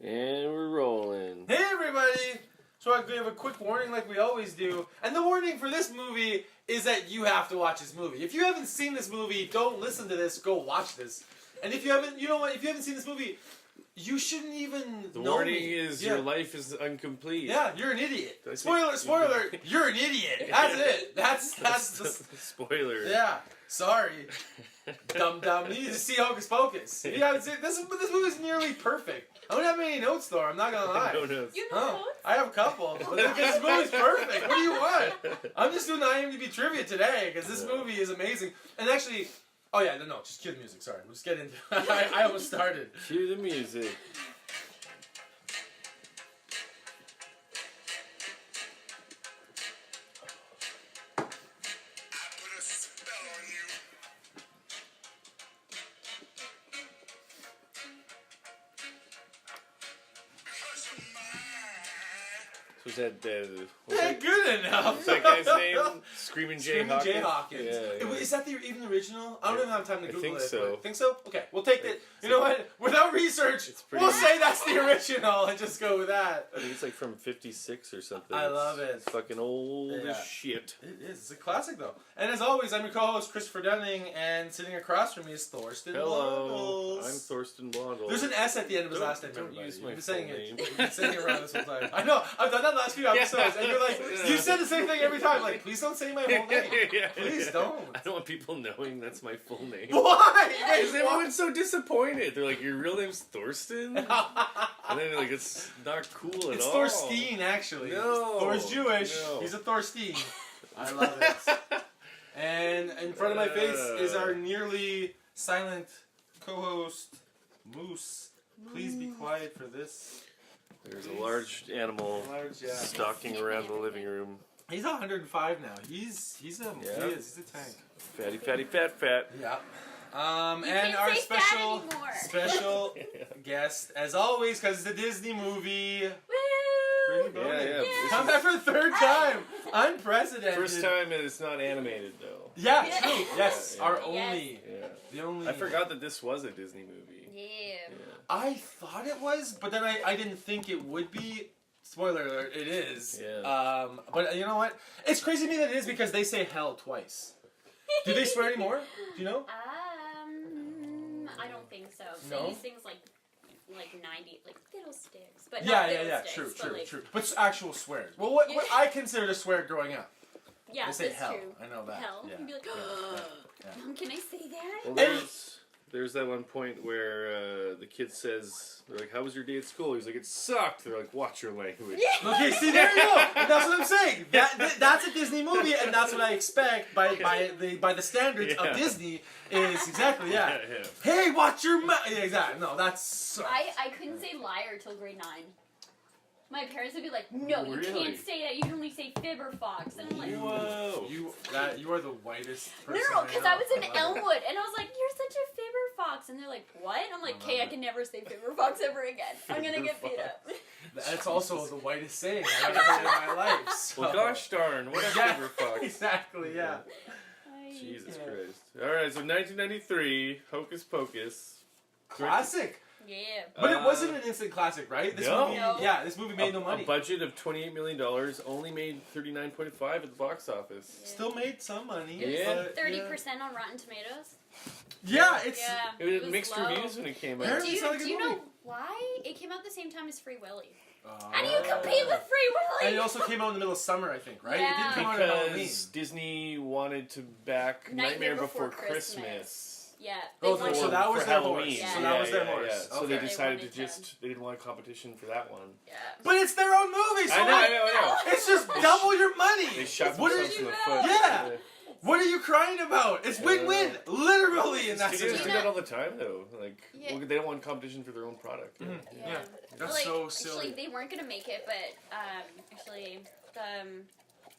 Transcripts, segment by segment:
And we're rolling. Hey everybody! So I have a quick warning like we always do. And the warning for this movie is that you have to watch this movie. If you haven't seen this movie, don't listen to this, go watch this. And if you haven't, you know what, if you haven't seen this movie, you shouldn't even The know warning me. is your life is incomplete. Yeah, you're an idiot. Spoiler, you're an idiot. That's it. That's the spoiler. Yeah, sorry. Dumb. You need to see Hocus Pocus. If you haven't seen this movie's nearly perfect. I don't have any notes though, I'm not gonna lie. No notes. You know notes? I have a couple. But this movie's perfect. What do you want? I'm just doing the IMDb trivia today because this movie is amazing. And actually, oh yeah, no, just cue the music. Sorry, we'll just get into it. I almost started. Cue the music. Was that Good enough. What's that guy's name? Screaming Jay Screaming Hawkins. Jay Hawkins. Yeah. Is that even the original? I don't even have time to Google think it. so. But think so? Okay, we'll take it. You know what? Without research, we'll say that's the original and just go with that. I think it's like from '56 or something. I love it. It's fucking old as shit. It is. It's a classic though. And as always, I'm your co-host Christopher Dunning, and sitting across from me is Thorsten Hello, Blondels. I'm Thorsten Blondels. There's an S at the end of his last name. Don't everybody. use my You've been saying full it. name. You've been saying it around this whole time. I know. I've done that last few episodes, and you're like, you said the same thing every time. Like, please don't say my whole name. Please don't. I don't want people knowing that's my full name. Why? Because everyone's so disappointed. They're like, your real name's Thorsten? And then they're like, it's not cool at It's all. Thorstein, actually. No. Thor's Jewish. No. He's a Thorstein. I love it. And in front of my face is our nearly silent co-host, Moose. Please be quiet for this. There's a large animal stalking around the living room. He's 105 now. He's a tank. Fatty, fat. Yeah. And can't our say special fat anymore. guest, as always, because it's a Disney movie. Woo! Brittany Bowden. Yeah. Come back for the third time. Unprecedented. First time that it's not animated, though. Yeah, Yeah. true. Yes, Yeah. our Yes. only. Yeah. The only. I forgot that this was a Disney movie. Yeah. I thought it was, but then I didn't think it would be. Spoiler alert, it is. Yeah. But you know what? It's crazy to me that it is because they say hell twice. Do they swear anymore? Do you know? I don't think so. No? They use things like 90, like fiddlesticks, but Yeah, not yeah. fiddlesticks, True. but like, True. But actual swears. Well, what I considered a swear growing up. yeah, They say that's hell. true. I know that. Hell. Yeah. You'd be like, Yeah. Mom, can I say that? Well, there's that one point where the kid says, they're like, how was your day at school? He's like, it sucked. They're like, watch your language. Okay, see, there you go. And that's what I'm saying. That's a Disney movie, and that's what I expect by the standards of Disney. Is exactly Yeah. Hey, watch your mouth. Yeah, exactly. No, that's. I couldn't say liar till grade 9. My parents would be like, no, you Really? can't say that. You can only say fib or fox. And I'm like, Whoa. You are the whitest person. no, because I was in love it. Elmwood, and I was like, you're such a fib or fox. And they're like, what? I'm like, okay, I can never say fib or fox ever again. I'm going to get beat up. That's also the whitest saying I've ever heard in my life. So. Well, gosh darn, what a favorite fox. Exactly, yeah. Jesus Christ. Alright, so 1993, Hocus Pocus. Classic. Yeah. But it wasn't an instant classic, right? This No. movie, No. yeah, this movie made no A money. budget of $28 million, only made $39.5 at the box office. Still made some money. Yeah. but, 30% on Rotten Tomatoes. Yeah, it's. Yeah. It was mixed low. reviews when it came out. Apparently Do it's not a you, good do you know movie. why? It came out the same time as Free Willy. How do you compete with Free Willy? And it also came out in the middle of summer, I think, right? Yeah. It didn't come out on Halloween. Because Disney wanted to back Nightmare Before Christmas. Yeah. Oh, wanted- so that was for their Halloween. horse. Yeah. So that was their horse. Yeah. So Okay. they decided They to wanted they didn't want a competition for that one. Yeah. But it's their own movie, so I what? know. It's just double your money. They shot What are themselves in you? the foot. Yeah. What are you crying about? It's win-win, literally, in that Studios sense. do that all the time, though. Like, Yeah. well, they don't want competition for their own product. Mhm. Yeah. Yeah. That's Like, so silly. Actually, they weren't gonna make it, but actually,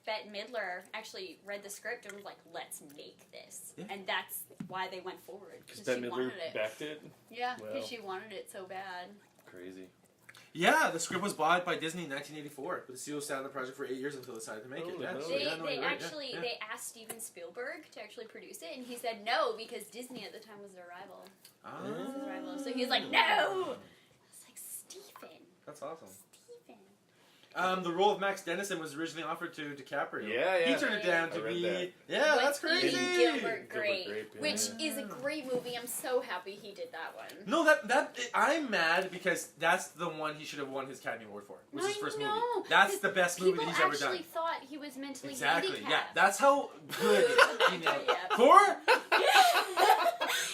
Bette Midler actually read the script and was like, "Let's make this," Yeah. and that's why they went forward Because because Bette she Midler wanted it. backed it. Yeah, Wow. because she wanted it so bad. Crazy. Yeah, the script was bought by Disney in 1984, but the studio sat on the project for 8 years until they decided to make it. Holy Yeah, hell. so They, yeah, no, they you're right, actually yeah. they asked Steven Spielberg to actually produce it, and he said no because Disney at the time was their rival. Ah. Was his rival. So he was like, no. I was like, Steven. awesome. Steven. The role of Max Dennison was originally offered to DiCaprio. Yeah, yeah. He turned it down to I read be. that. Yeah, What's that's crazy. Eating Gilbert Grape, Grape, yeah. which is a great movie. I'm so happy he did that one. No, I'm mad because that's the one he should have won his Academy Award for, which is his first movie. That's the best movie that he's ever done. People actually thought he was mentally Exactly. handicapped. Yeah, that's how good he nailed it. Yeah. Thor.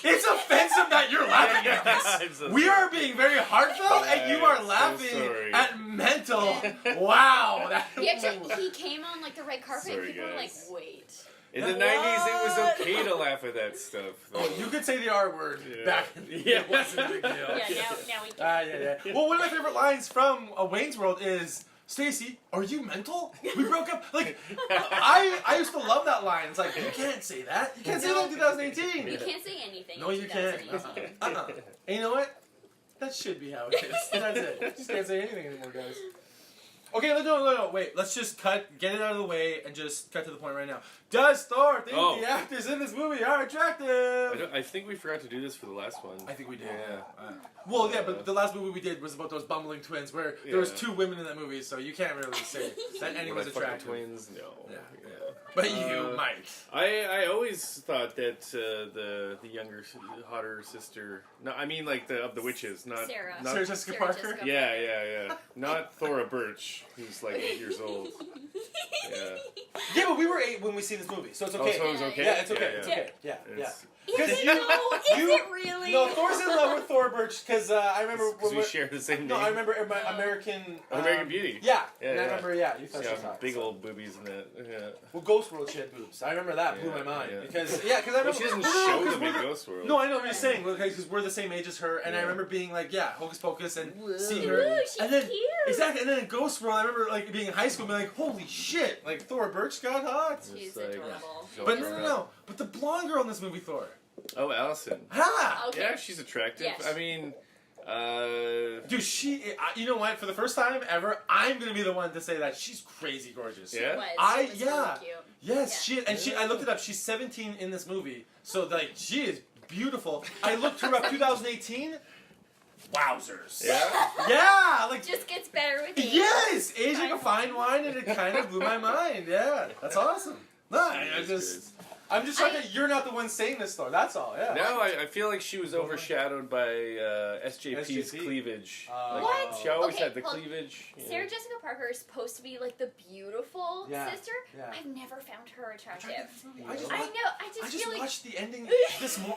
It's offensive that you're laughing at I'm this. so We sorry. are being very heartfelt, and you are I'm so laughing sorry. at mental. Wow. He came on like the red carpet, Sorry, and people were like, guys. "Wait." In the 90s, it was okay to laugh at that stuff. Though. Oh, you could say the R word Yeah. back. Yeah. It wasn't a big deal. Yeah, now we can. Yeah. Well, one of my favorite lines from Wayne's World is, "Stacy, are you mental? We broke up." Like, I used to love that line. It's like, you can't say that. You can't say that in 2018. You can't say anything. No, in you can't. 2018. And you know what? That should be how it is. That's it. Just can't say anything anymore, guys. Okay, no, wait. Let's just get it out of the way, and just cut to the point right now. Does Thor think the actors in this movie are attractive? I think we forgot to do this for the last one. I think we did. Yeah. But the last movie we did was about those bumbling twins, where there was 2 women in that movie, so you can't really say that anyone's Would I fuck attractive. the twins? No. Yeah. But you might. I always thought that the younger, hotter sister. No, I mean like of the witches, not Sarah. Not, Sarah Jessica Parker? Jessica Yeah. Not Thora Birch, who's like 8 years old. Yeah. Yeah, but we were 8 when we seen this movie, so it's okay. Oh, so it was okay? Yeah, it's okay. Yeah, It's yeah. okay. Yeah. It's- Is Because it you- though? Is you- it really? No, Thor's in love with Thora Birch because I remember Because we share the same No, name. I remember American American Beauty. Yeah, Yeah, and I yeah. remember. Yeah, you thought She's she got was hot, big so. old boobies in that. Yeah. Well, Ghost World she had boobs. I remember that blew Yeah, my mind yeah. because I remember. Well, she doesn't No, show 'cause them we're in the- Ghost World. No, I know what you're saying because we're the same age as her, and I Yeah. remember being like, Hocus Pocus, and Whoa. seeing her, Ooh, she's and then cute. exactly, and then in Ghost World, I remember like being in high school, and being like, holy shit, like Thora Birch got hot. She's It's like- adorable. But no, but the blonde girl in this movie, Thor. Oh, Allison. Ha! Okay. Yeah, she's attractive. Yes. I mean, Dude, you know what? For the first time ever, I'm gonna be the one to say that she's crazy gorgeous. Yeah? Was. She was really cute. Yes, Yeah. I looked it up. She's 17 in this movie, so like she is beautiful. I looked her up 2018. Wowzers. yeah. Yeah, like Just gets better with age. yes, age like a fine wine, and it kind of blew my mind. Yeah, that's awesome. No, I'm just shocked that you're not the one saying this though. That's all. Yeah. No, I feel like she was overshadowed by SJP's SJP? cleavage. What? She always Okay, had the well, cleavage. you know. Sarah Jessica Parker is supposed to be like the beautiful Yeah, sister. yeah. I've never found her attractive. I just, I know. I I just just feel like watched the ending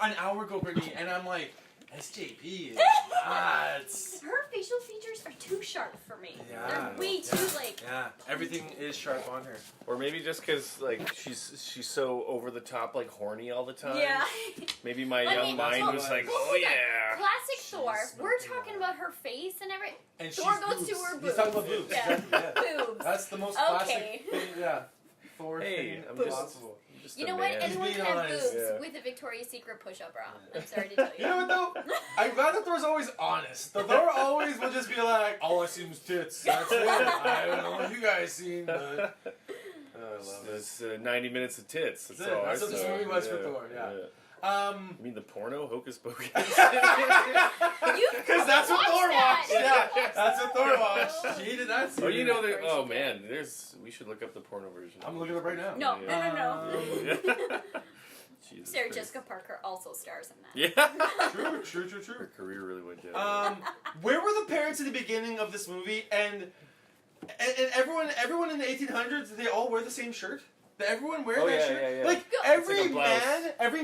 an hour ago, Brittany, and I'm like, SJP is nuts. her facial features are too sharp for me. Yeah. They're way too like. Yeah, everything is sharp on her. Or maybe just because like she's so over the top, like horny all the time. Yeah. Maybe my I young mean, mind well, was like, well, oh hold on. yeah. Classic Thor. She's We're smoking talking on. about her face and everything. And Thor she's goes to boobs. her He's boobs. talking about boobs. Yeah. Exactly, yeah. Boobs. That's the most Okay. classic thing, yeah. Thor Hey, thing I'm possible. I'm just You a know what? man. Anyone being can have honest. boobs Yeah. with a Victoria's Secret push-up bra. I'm sorry to tell you. You know what though? I'm glad that Thor's always honest. Thor always will just be like, all I see was tits. That's it. I don't know what you guys seen, but I love it. It's 90 minutes of tits. That's That's it. all That's I what this saw. movie was for Thor, yeah. You mean the porno Hocus Pocus? Because that's what Thor watched. that. Yeah, that's what Thor watched. She did not see Oh, you it. know that? Version, Oh yeah. man, we should look up the porno version. I'm looking it up right now. No, Yeah. no. Jesus Sarah Christ. Jessica Parker also stars in that. Yeah. True. Her career really went down. Where were the parents at the beginning of this movie? And everyone in the 1800s, they all wear the same shirt. Did everyone wear Oh, that yeah, shirt? yeah, yeah. Like Go- every It's like a blouse.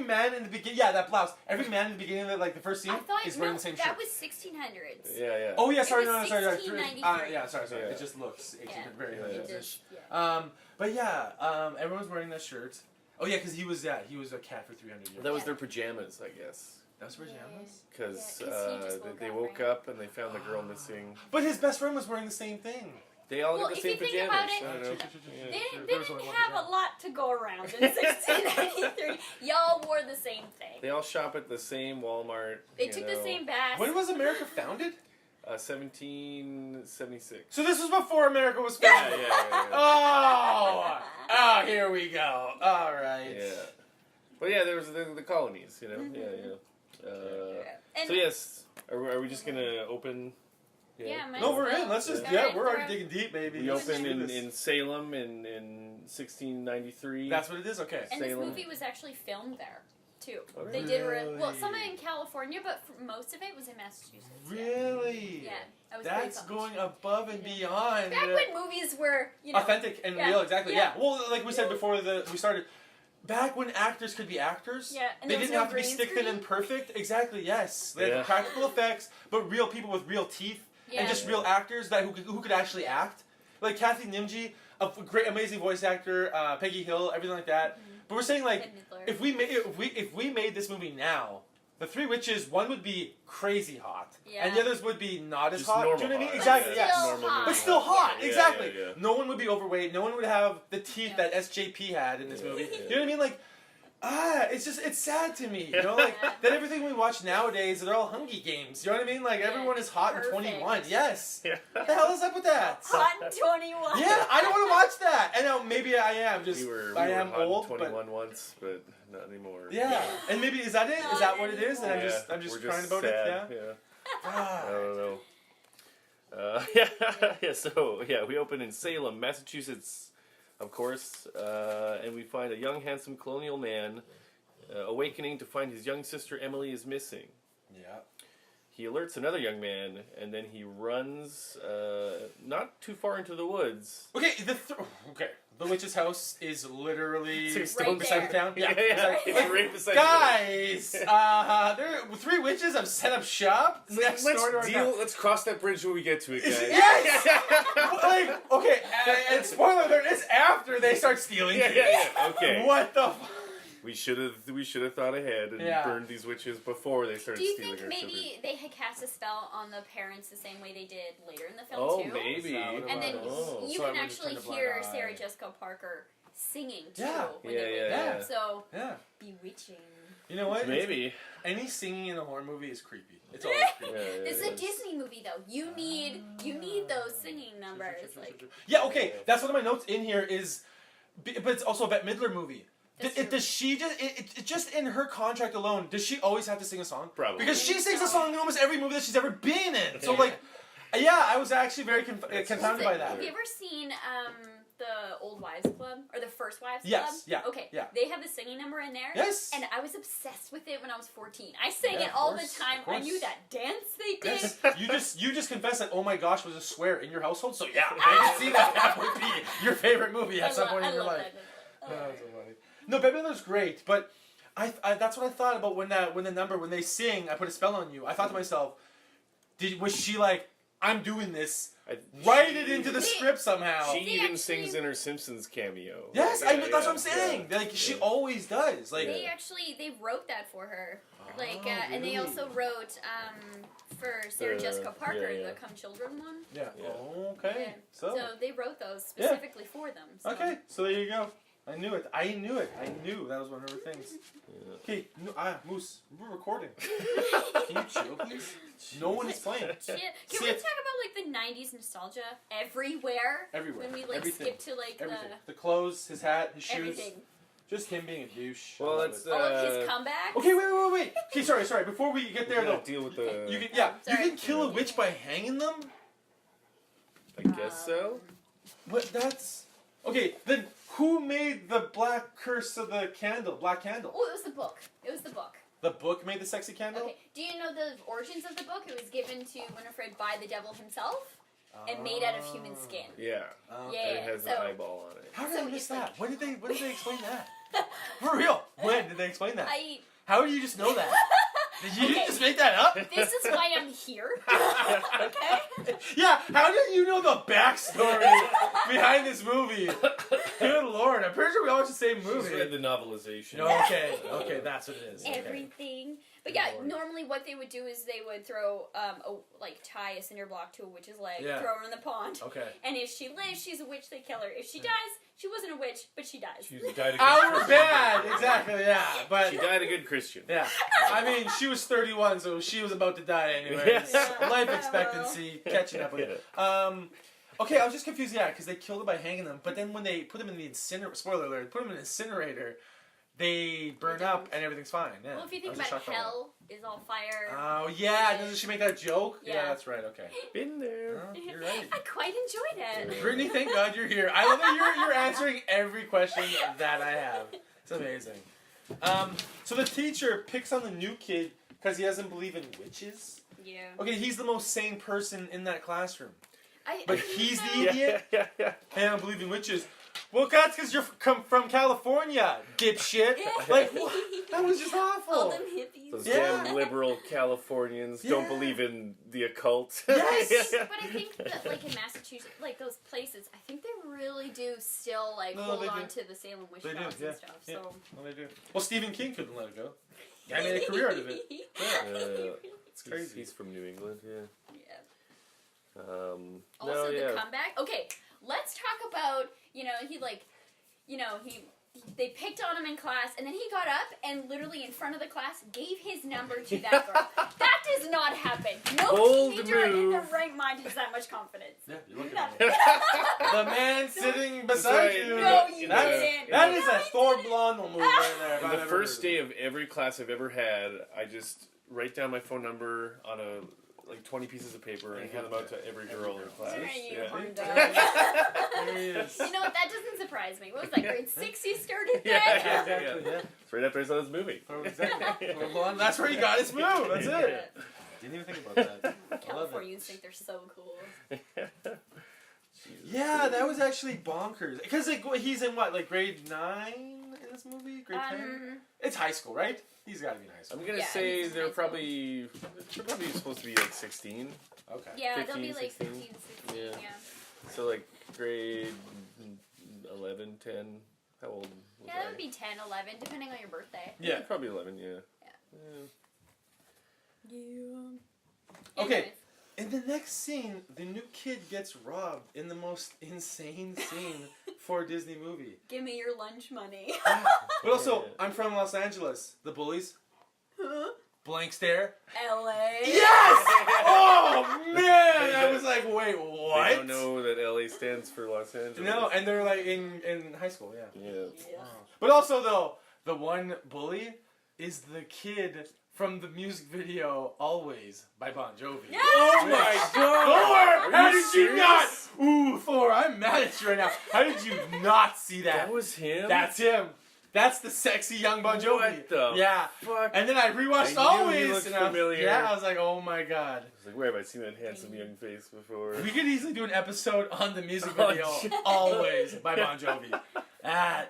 man in the beginning, yeah, that blouse. Every man in the beginning of like the first scene I thought is wearing no, the same that shirt. was 1600s. Yeah. Oh yeah, sorry, It was sorry. 1693. Yeah, sorry. Yeah. It just looks 1800, very Yeah. It 100s. just, yeah. But yeah, everyone's wearing that shirt. Oh yeah, because he was a cat for 300 years. Well, that was their pajamas, I guess. That was pajamas. Because Yeah, 'cause he just woke they up, woke right? up and they found the girl missing. But his best friend was wearing the same thing. They all Well, had the if same you think pajamas. about it, I don't know. They Yeah. didn't, There was only one have pajama. a lot to go around in 1693. Y'all wore the same thing. They all shop at the same Walmart. They you took know. the same bath. When was America founded? 1776. So this was before America was Yeah, founded. yeah. Oh, here we go. All right. Yeah. But yeah, there was the colonies, you know. Yeah. And So yes, are we just gonna open? Yeah, might No, as we're well. in. Let's just, Go yeah, ahead, we're throw already digging deep, baby. We Let's opened do this. in Salem in 1693. That's what it is? Okay. And this Salem. movie was actually filmed there, too. Oh, They did, really? some of it in California, but most of it was in Massachusetts. Really? Yeah, that was pretty That's fun. going above and beyond. Back when movies were, Authentic and real, exactly. Yeah. Yeah. Well, like we said before we started, back when actors could be actors, Yeah, and they there was didn't no have to be green stick thin screen. and perfect. Exactly. Yes, they Yeah. had practical effects, but real people with real teeth Yeah. and just real actors who could actually act. Like Kathy Nimji, a great, amazing voice actor, Peggy Hill, everything like that. But we're saying like, Bette Midler. if we made this movie now, the three witches, one would be crazy hot, Yeah. and the others would be not as Just hot. Do normal you know what I mean? hot. Exactly. But Yes. still Normal hot. But still hot, Yeah, exactly. yeah, yeah. No one would be overweight. No one would have the teeth Yeah. that SJP had in this Yeah, movie. yeah. You know what I mean? Like, it's sad to me. You know, like Yeah. that everything we watch nowadays, they're all Hunger Games. You know what I mean? Like Yeah. everyone is hot Perfect. and 21. Yes. Yeah. What the hell is up with that? Hot and 21. Yeah, I don't want to watch that. And now maybe I am just We I were am hot old, in but 21 once, but not anymore. yeah. And maybe is that it? Is that what it is? And Yeah, I'm just we're crying about sad. it. Yeah. Yeah. I don't know. Yeah. So we open in Salem, Massachusetts, of course, and we find a young, handsome colonial man awakening to find his young sister Emily is missing. Yeah. He alerts another young man, and then he runs not too far into the woods. Okay. The witch's house is literally 6 Right stones beside there. the town. Yeah, Exactly. Like, right beside Guys, there are three witches have set up shop next door to our town. Let's cross that bridge when we get to it, guys. Yes! Like, okay, and spoiler alert, it's after they start stealing things. Yeah. Okay. What the fuck? We should have thought ahead and Yeah. burned these witches before they started Do you stealing think our maybe children. they had cast a spell on the parents the same way they did later in the film Oh, too? maybe. And then Oh. you So can everyone just actually turned a blind hear eye. Sarah Jessica Parker singing too Yeah. when Yeah, they were yeah, there. yeah. So Yeah. bewitching. You know what? Maybe. Any singing in a horror movie is creepy. It's always creepy. It's a Disney movie though. You need those singing numbers. Like Yeah, okay, that's one of my notes in here is, but it's also a Bette Midler movie. That's true. Does she just in her contract alone? Does she always have to sing a song? Probably. Because she sings a So. song in almost every movie that she's ever been in. So like, yeah, I was actually very confounded by that. Have you ever seen the Old Wives Club or the First Wives Yes, Club? yeah, Okay. yeah. They have a singing number in there. Yes. And I was obsessed with it when I was 14. I sang Yeah, it of all course, the time. of I course. knew that dance they did. Yes. You just confessed that oh my gosh was a swear in your household. So yeah, I can see that would be your favorite movie at some point in your life. That. Oh, that's so funny. No, Bette Midler's great, but I that's what I thought about when they sing, I put a spell on you. I thought to myself, was she like, I'm doing this, write it into the script somehow. She They even actually- sings in her Simpsons cameo. Yes, Yeah, that's what I'm saying. yeah. Like she always does. Like They wrote that for her. Like, Oh, and they really? also wrote for Sarah Jessica Parker, yeah. the Come Children one. yeah. Yeah. Okay. Yeah. So they wrote those specifically for them. So. okay, so there you go. I knew it. I knew that was one of her things. Yeah. Okay, Moose, we're recording. Can you chill, please? No one is playing. Yeah. Can See we it- talk about like the '90s nostalgia everywhere? Everywhere. When we like Everything. skip to like Everything. The clothes, his hat, his shoes. everything. Just him being a douche. Well, I love let's, it. All of his comebacks. Okay, wait. Okay, sorry. Before we get there, We though, gotta deal with the. you can Sorry. kill a witch by hanging them. I guess so. But that's okay. Then who made the black curse of the candle? Black candle. Oh, it was the book. It was the book. The book made the sexy candle. Okay. Do you know the origins of the book? It was given to Winifred by the devil himself and made out of human skin. Yeah. Okay. Yeah. And it has so- an eyeball on it. How did So I miss it's that? like- When did they explain that? For real? When did they explain that? How did you just know that? Did you Okay. just make that up? This is why I'm here. Okay. Yeah, how did you know the backstory behind this movie? Good lord, I'm pretty sure we all watched the same Just movie. read the novelization. Okay, that's what it is. Okay. Everything. But yeah, Lord. normally what they would do is they would throw tie a cinder block to a witch's leg, Yeah. throw her in the pond, Okay. and if she lives, she's a witch. They kill her. If she dies, she wasn't a witch, but she dies. She died a good Our Christian. bad, exactly, yeah. But She died a good Christian. yeah, I mean, she was 31, so she was about to die anyways. Yeah. Life expectancy catching up with it. Okay, I was just confused, yeah, because they killed her by hanging them. But then when they put them in the incinerator, spoiler alert, put them in an incinerator. they burn up and everything's fine. Yeah. Well, if you think I was about shocked by that. hell is all fire. Oh yeah, doesn't she make that joke? Yeah. That's right. Okay. Been there. Oh, you're right. I quite enjoyed it. Brittany, thank God you're here. I love that you're answering every question that I have. It's amazing. So the teacher picks on the new kid because he doesn't believe in witches. Yeah. Okay, he's the most sane person in that classroom. I But think he's so. the idiot? Yeah. Hey, I don't believe in witches. Well, that's because you're from California, dipshit. Like, what? That was just All awful. them hippies. Those Yeah. damn liberal Californians don't Yeah. believe in the occult. Yes. But I think that, like, in Massachusetts, like, those places, I think they really do still, like, No, hold they on do. to the Salem witch They do, trials yeah. and stuff, Yeah. so... Well, they do. Well, Stephen King couldn't let it go. Guy made a career out of it. It's crazy. He's from New England, yeah. Yeah. No, Also, the yeah. comeback. Okay, let's talk about, they picked on him in class, and then he got up and literally in front of the class gave his number to that girl. That does not happen. No Bold teenager in their move. right mind has that much confidence. Yeah, you look No. at me. The man sitting beside right. you. No, you That's- didn't. That is No, a I Thor didn't. Blondel move right there. if On I've the ever first heard day it. of every class I've ever had, I just write down my phone number on a 20 pieces of paper and hand them out to every girl in class. You're a Yeah. unicorn dog. There he is. You know what? That doesn't surprise me. What was that, grade 6 you started Yeah, that? yeah. Exactly, yeah. It's right after I saw this movie. Oh, exactly. Well, that's where he got his move. That's it. Didn't even think about that. I love Californians think they're so cool. Yeah, that was actually bonkers. Because like, he's in what, like grade 9 in this movie? Grade 10? It's high school, right? He's got to be in high school. I'm gonna Yeah, say he's they're high school. probably supposed to be like 16. Okay. Yeah, 15, they'll be like 16. 15, 16, Yeah. yeah. So like grade 11, 10. How old was Yeah, I? that would be 10, 11, depending on your birthday. Yeah. Probably 11. Yeah. Yeah. Okay. Anyways. In the next scene, the new kid gets robbed in the most insane scene for a Disney movie. Give me your lunch money. But also, I'm from Los Angeles. The bullies. Blank stare. LA. Yes! Oh, man! I was like, wait, what? They don't know that LA stands for Los Angeles. No, and they're like in high school, yeah. Yeah. Yeah. But also, though, the one bully is the kid from the music video "Always" by Bon Jovi. Yeah! Oh my God! Thor, Are how you did you not? serious? Ooh, Thor, I'm mad at you right now. How did you not see that? That was him? That's him. That's the sexy young Bon Jovi. What the Yeah. fuck? And then I rewatched I knew he "Always," looked and I was, familiar. yeah, I was like, oh my God. I was like, where have I seen that handsome young face before? We could easily do an episode on the music Oh, video shit. "Always" by Bon Jovi.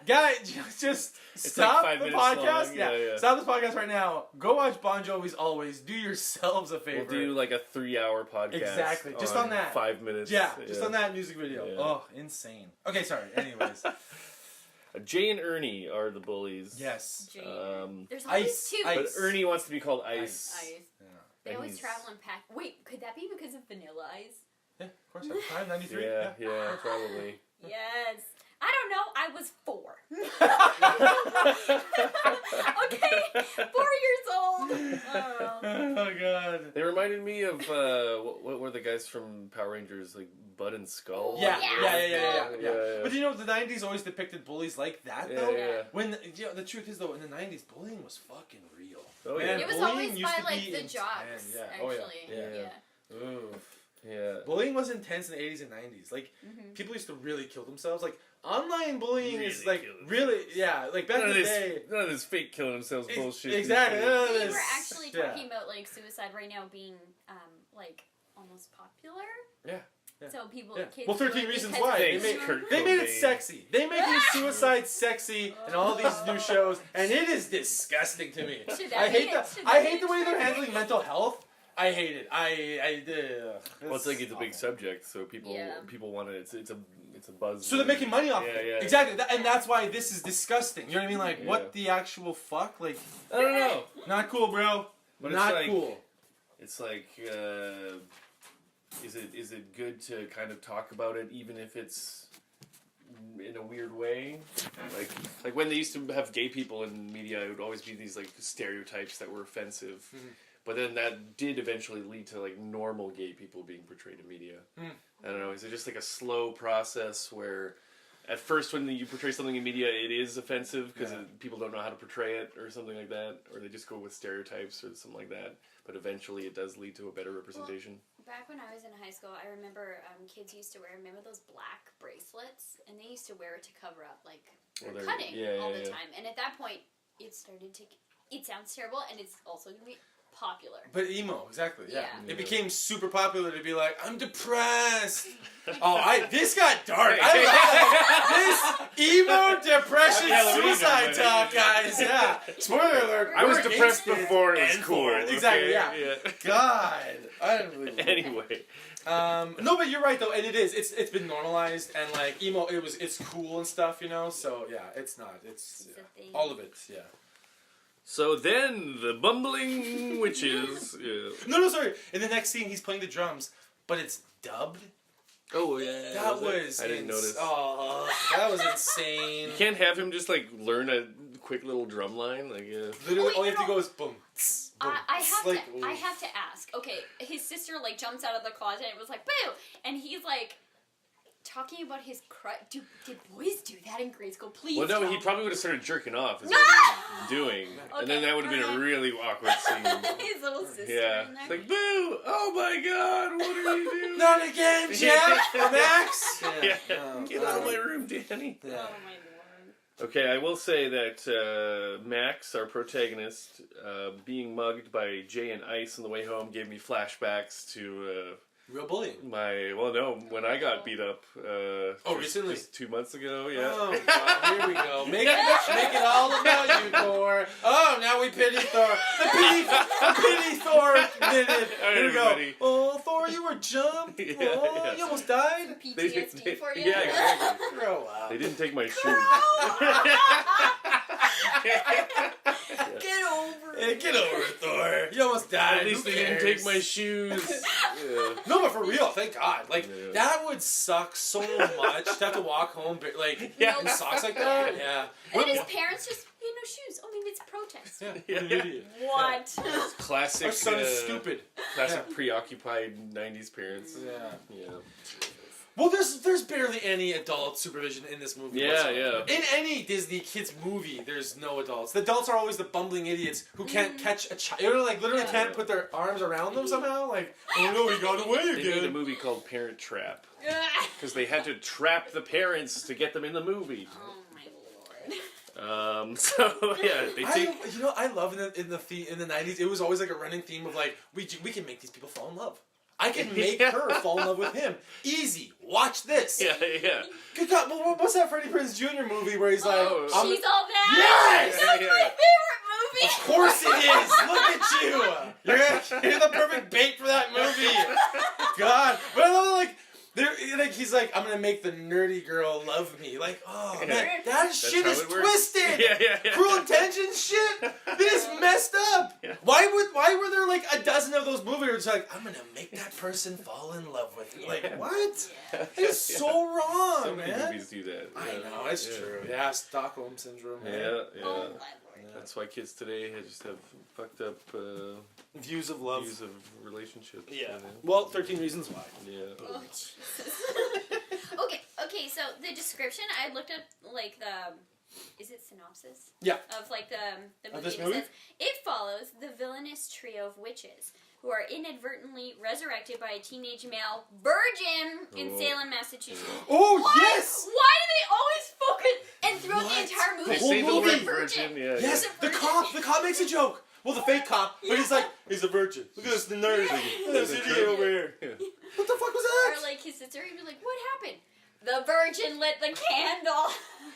Guy, just stop like 5 the minutes podcast. long. Yeah, Yeah. stop this podcast right now. Go watch Bon Jovi's "Always." Do yourselves a We'll favor. do like a 3-hour podcast. Exactly, just on that. 5 minutes. Yeah, just on that music video. Yeah. Oh, insane. Okay, sorry. Anyways, Jay and Ernie are the bullies. yes. Jane. There's always Ice. two. But Ice. Ernie wants to be called Ice. Ice. Yeah, They And always he's- travel in pack. Wait, could that be because of Vanilla Ice? yeah, of course. At the time, 93. Yeah, probably. Yes. I don't know. I was 4. Okay, 4 years old. I don't know. Oh God. They reminded me of what were the guys from Power Rangers, like Bud and Skull? Yeah, Yeah. yeah. But you know, the 90s always depicted bullies like that, Yeah, though. yeah. When the truth is, though, in the 90s, bullying was fucking real. Oh, Man, It was bullying always used by to like be the intense. jocks, Yeah. Oh, actually. yeah. Yeah. Oof. Yeah. Bullying was intense in the 80s and 90s. Like, Mhm. people used to really kill themselves. Like, online bullying is, Really like, kill really, yeah. Like, back None in of the this, day. none of this fake killing themselves bullshit. Exactly. None of We this. were actually Yeah. talking about like suicide right now being like almost popular. Yeah. Yeah. So people, Yeah. kids. Well, do 13 it Reasons because Why. it's Thanks, humor. Kurt. They made it Cobain. sexy. They make suicide sexy and all these new shows, and it is disgusting to me. Should I that hate be it? Should I that be hate the a way they're trend? handling mental health. I hate it. Well, it's like it's a big subject, so people Yeah. want to. It's a buzz. So they're making money off Yeah, it. yeah. Exactly. And that's why this is disgusting. You know what I mean? Like, Yeah. what the actual fuck? Like, I don't know. not cool, bro. But it's Not like- cool. It's like, is it good to kind of talk about it, even if it's in a weird way? Like when they used to have gay people in media, it would always be these like stereotypes that were offensive. Mhm. But then that did eventually lead to like normal gay people being portrayed in media. Mm. I don't know. Is it just like a slow process where at first when you portray something in media, it is offensive because people don't know how to portray it or something like that, or they just go with stereotypes or something like that. But eventually, it does lead to a better representation. Well, back when I was in high school, I remember kids used to wear, remember those black bracelets? And they used to wear it to cover up, like, their cutting all the time. And at that point, it started to, it sounds terrible, and it's also going to be popular. But emo, exactly, yeah. Yeah. It became super popular to be like, I'm depressed. This got dark. This emo, depression, suicide talk, guys. Yeah. Spoiler alert. I was depressed against it before it was and cool. for it. Exactly, Okay? yeah. God. Unbelievable. Anyway. No, but you're right though, and it is. It's been normalized, and like emo, it's cool and stuff, you know. So yeah, it's not. It's all of it. Yeah. So then, the bumbling witches. No, sorry. In the next scene, he's playing the drums, but it's dubbed. Oh yeah. That was. I didn't notice. Oh, that was insane. You can't have him just like learn a quick little drum line, like. Literally, all you have to go is boom. Boom. I have to ask. Okay, his sister like jumps out of the closet and it was like boo, and he's like talking about his crush. Did boys do that in grade school? Please. Well, no, tell he me. probably would have started jerking off. Is what he was doing, and then that would have been a really awkward scene. His little sister Yeah, in there. it's like boo! Oh my God! What are you doing? Not again, Jeff or Max. Yeah. Get out of my room, Danny. Yeah. Oh my lord. Okay, I will say that Max, our protagonist, being mugged by Jay and Ice on the way home gave me flashbacks to Real bullying. when I got beat up. Recently? Just 2 months ago, yeah. Oh, God, here we go. Make it all about you, Thor. Oh, now we pity Thor. The pity Thor minute. Here we go. Everybody. Oh, Thor, you were jumped. Yeah. You almost died. PTSD for you. Yeah, exactly. Grow up. They didn't take my shoes. Get over Hey, it. get over it, Thor. You almost died. At least Who they didn't cares? take my shoes. Yeah. No, but for real, thank God. Like, Yeah. that would suck so much to have to walk home, like, Yeah. in socks like that. Yeah. And his parents just, he had no shoes. Oh, maybe it's a protest. Yeah, Yeah. what an idiot. What? Classic. Our son is stupid. Classic preoccupied '90s parents. Yeah. Yeah. Well, there's barely any adult supervision in this movie. Yeah, whatsoever. yeah. In any Disney kids movie, there's no adults. The adults are always the bumbling idiots who can't catch a child. You know, like literally can't put their arms around them somehow. Like, oh no, he got away They made a again. movie called Parent Trap because they had to trap the parents to get them in the movie. Oh my lord. So yeah, they take. I love in the 90s. It was always like a running theme of like we can make these people fall in love. I can make her fall in love with him. Easy. Watch this. Yeah, yeah. Good God, what's that Freddie Prinze Jr. movie where he's like, Oh, She's all that. Yes! That's Yeah. my favorite movie. of course it is. Look at you. You're the perfect bait for that movie. God, but I love like. He's like, I'm gonna make the nerdy girl love me. Like, oh Yeah. man, that shit how is it works. twisted. Yeah. Cruel Intentions shit. This is messed up. Yeah. Why were there like a dozen of those movies where it's like, I'm gonna make that person fall in love with me? Like, what? Yeah. It's so wrong, So many man. movies do that. I Yeah. know, it's Yeah. true. Yeah, Stockholm syndrome. Man. Yeah, yeah. Oh my lord. That's why kids today just have fucked up Views of love. views of relationships. Yeah. You know? Well, 13 Reasons Why. Yeah. Oh Jesus. Okay. So the description, I looked up like the. Is it synopsis? Yeah. Of like the movie. Of this and movie? It says it follows the villainous trio of witches who are inadvertently resurrected by a teenage male virgin in Oh. Salem, Massachusetts. Oh, Why? yes! Why do they always focus and throughout What? the entire movie? They whole say the movie. word virgin. Yeah. Yes, Yeah. the cop makes a joke. Well, the fake cop, but he's like, he's a virgin. Look at this nerd. Look at this idiot over here. Yeah. What the fuck was Or that? like his sister, he'd be like, "What happened? The virgin lit the candle."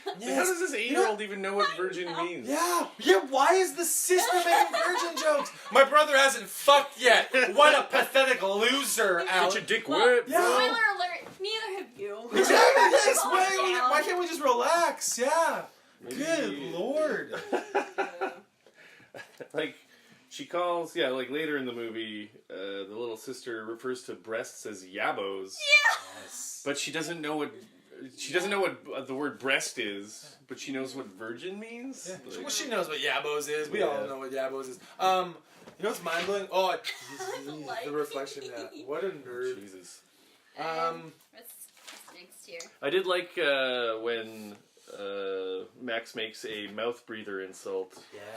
Like, how does this 8-year-old even know what virgin means? Yeah. Why is the sister making virgin jokes? My brother hasn't fucked yet. What a pathetic loser, Get Alan. your dick Well, wet, Yeah. bro. Spoiler alert! Neither have you. Exactly, yes. Calm Why down. can't we just relax? Yeah. Maybe- Good lord. Like, she calls, like later in the movie, the little sister refers to breasts as yabos. Yes. But she doesn't know what the word breast is, but she knows what virgin means. Yeah. Like, Well, she knows what yabos is. We Yeah. all know what yabos is. You know what's mind blowing? Oh, Like- the reflection. Yeah. What a nerd. Jesus. Um, Let's next year. I did like when Max makes a mouth breather insult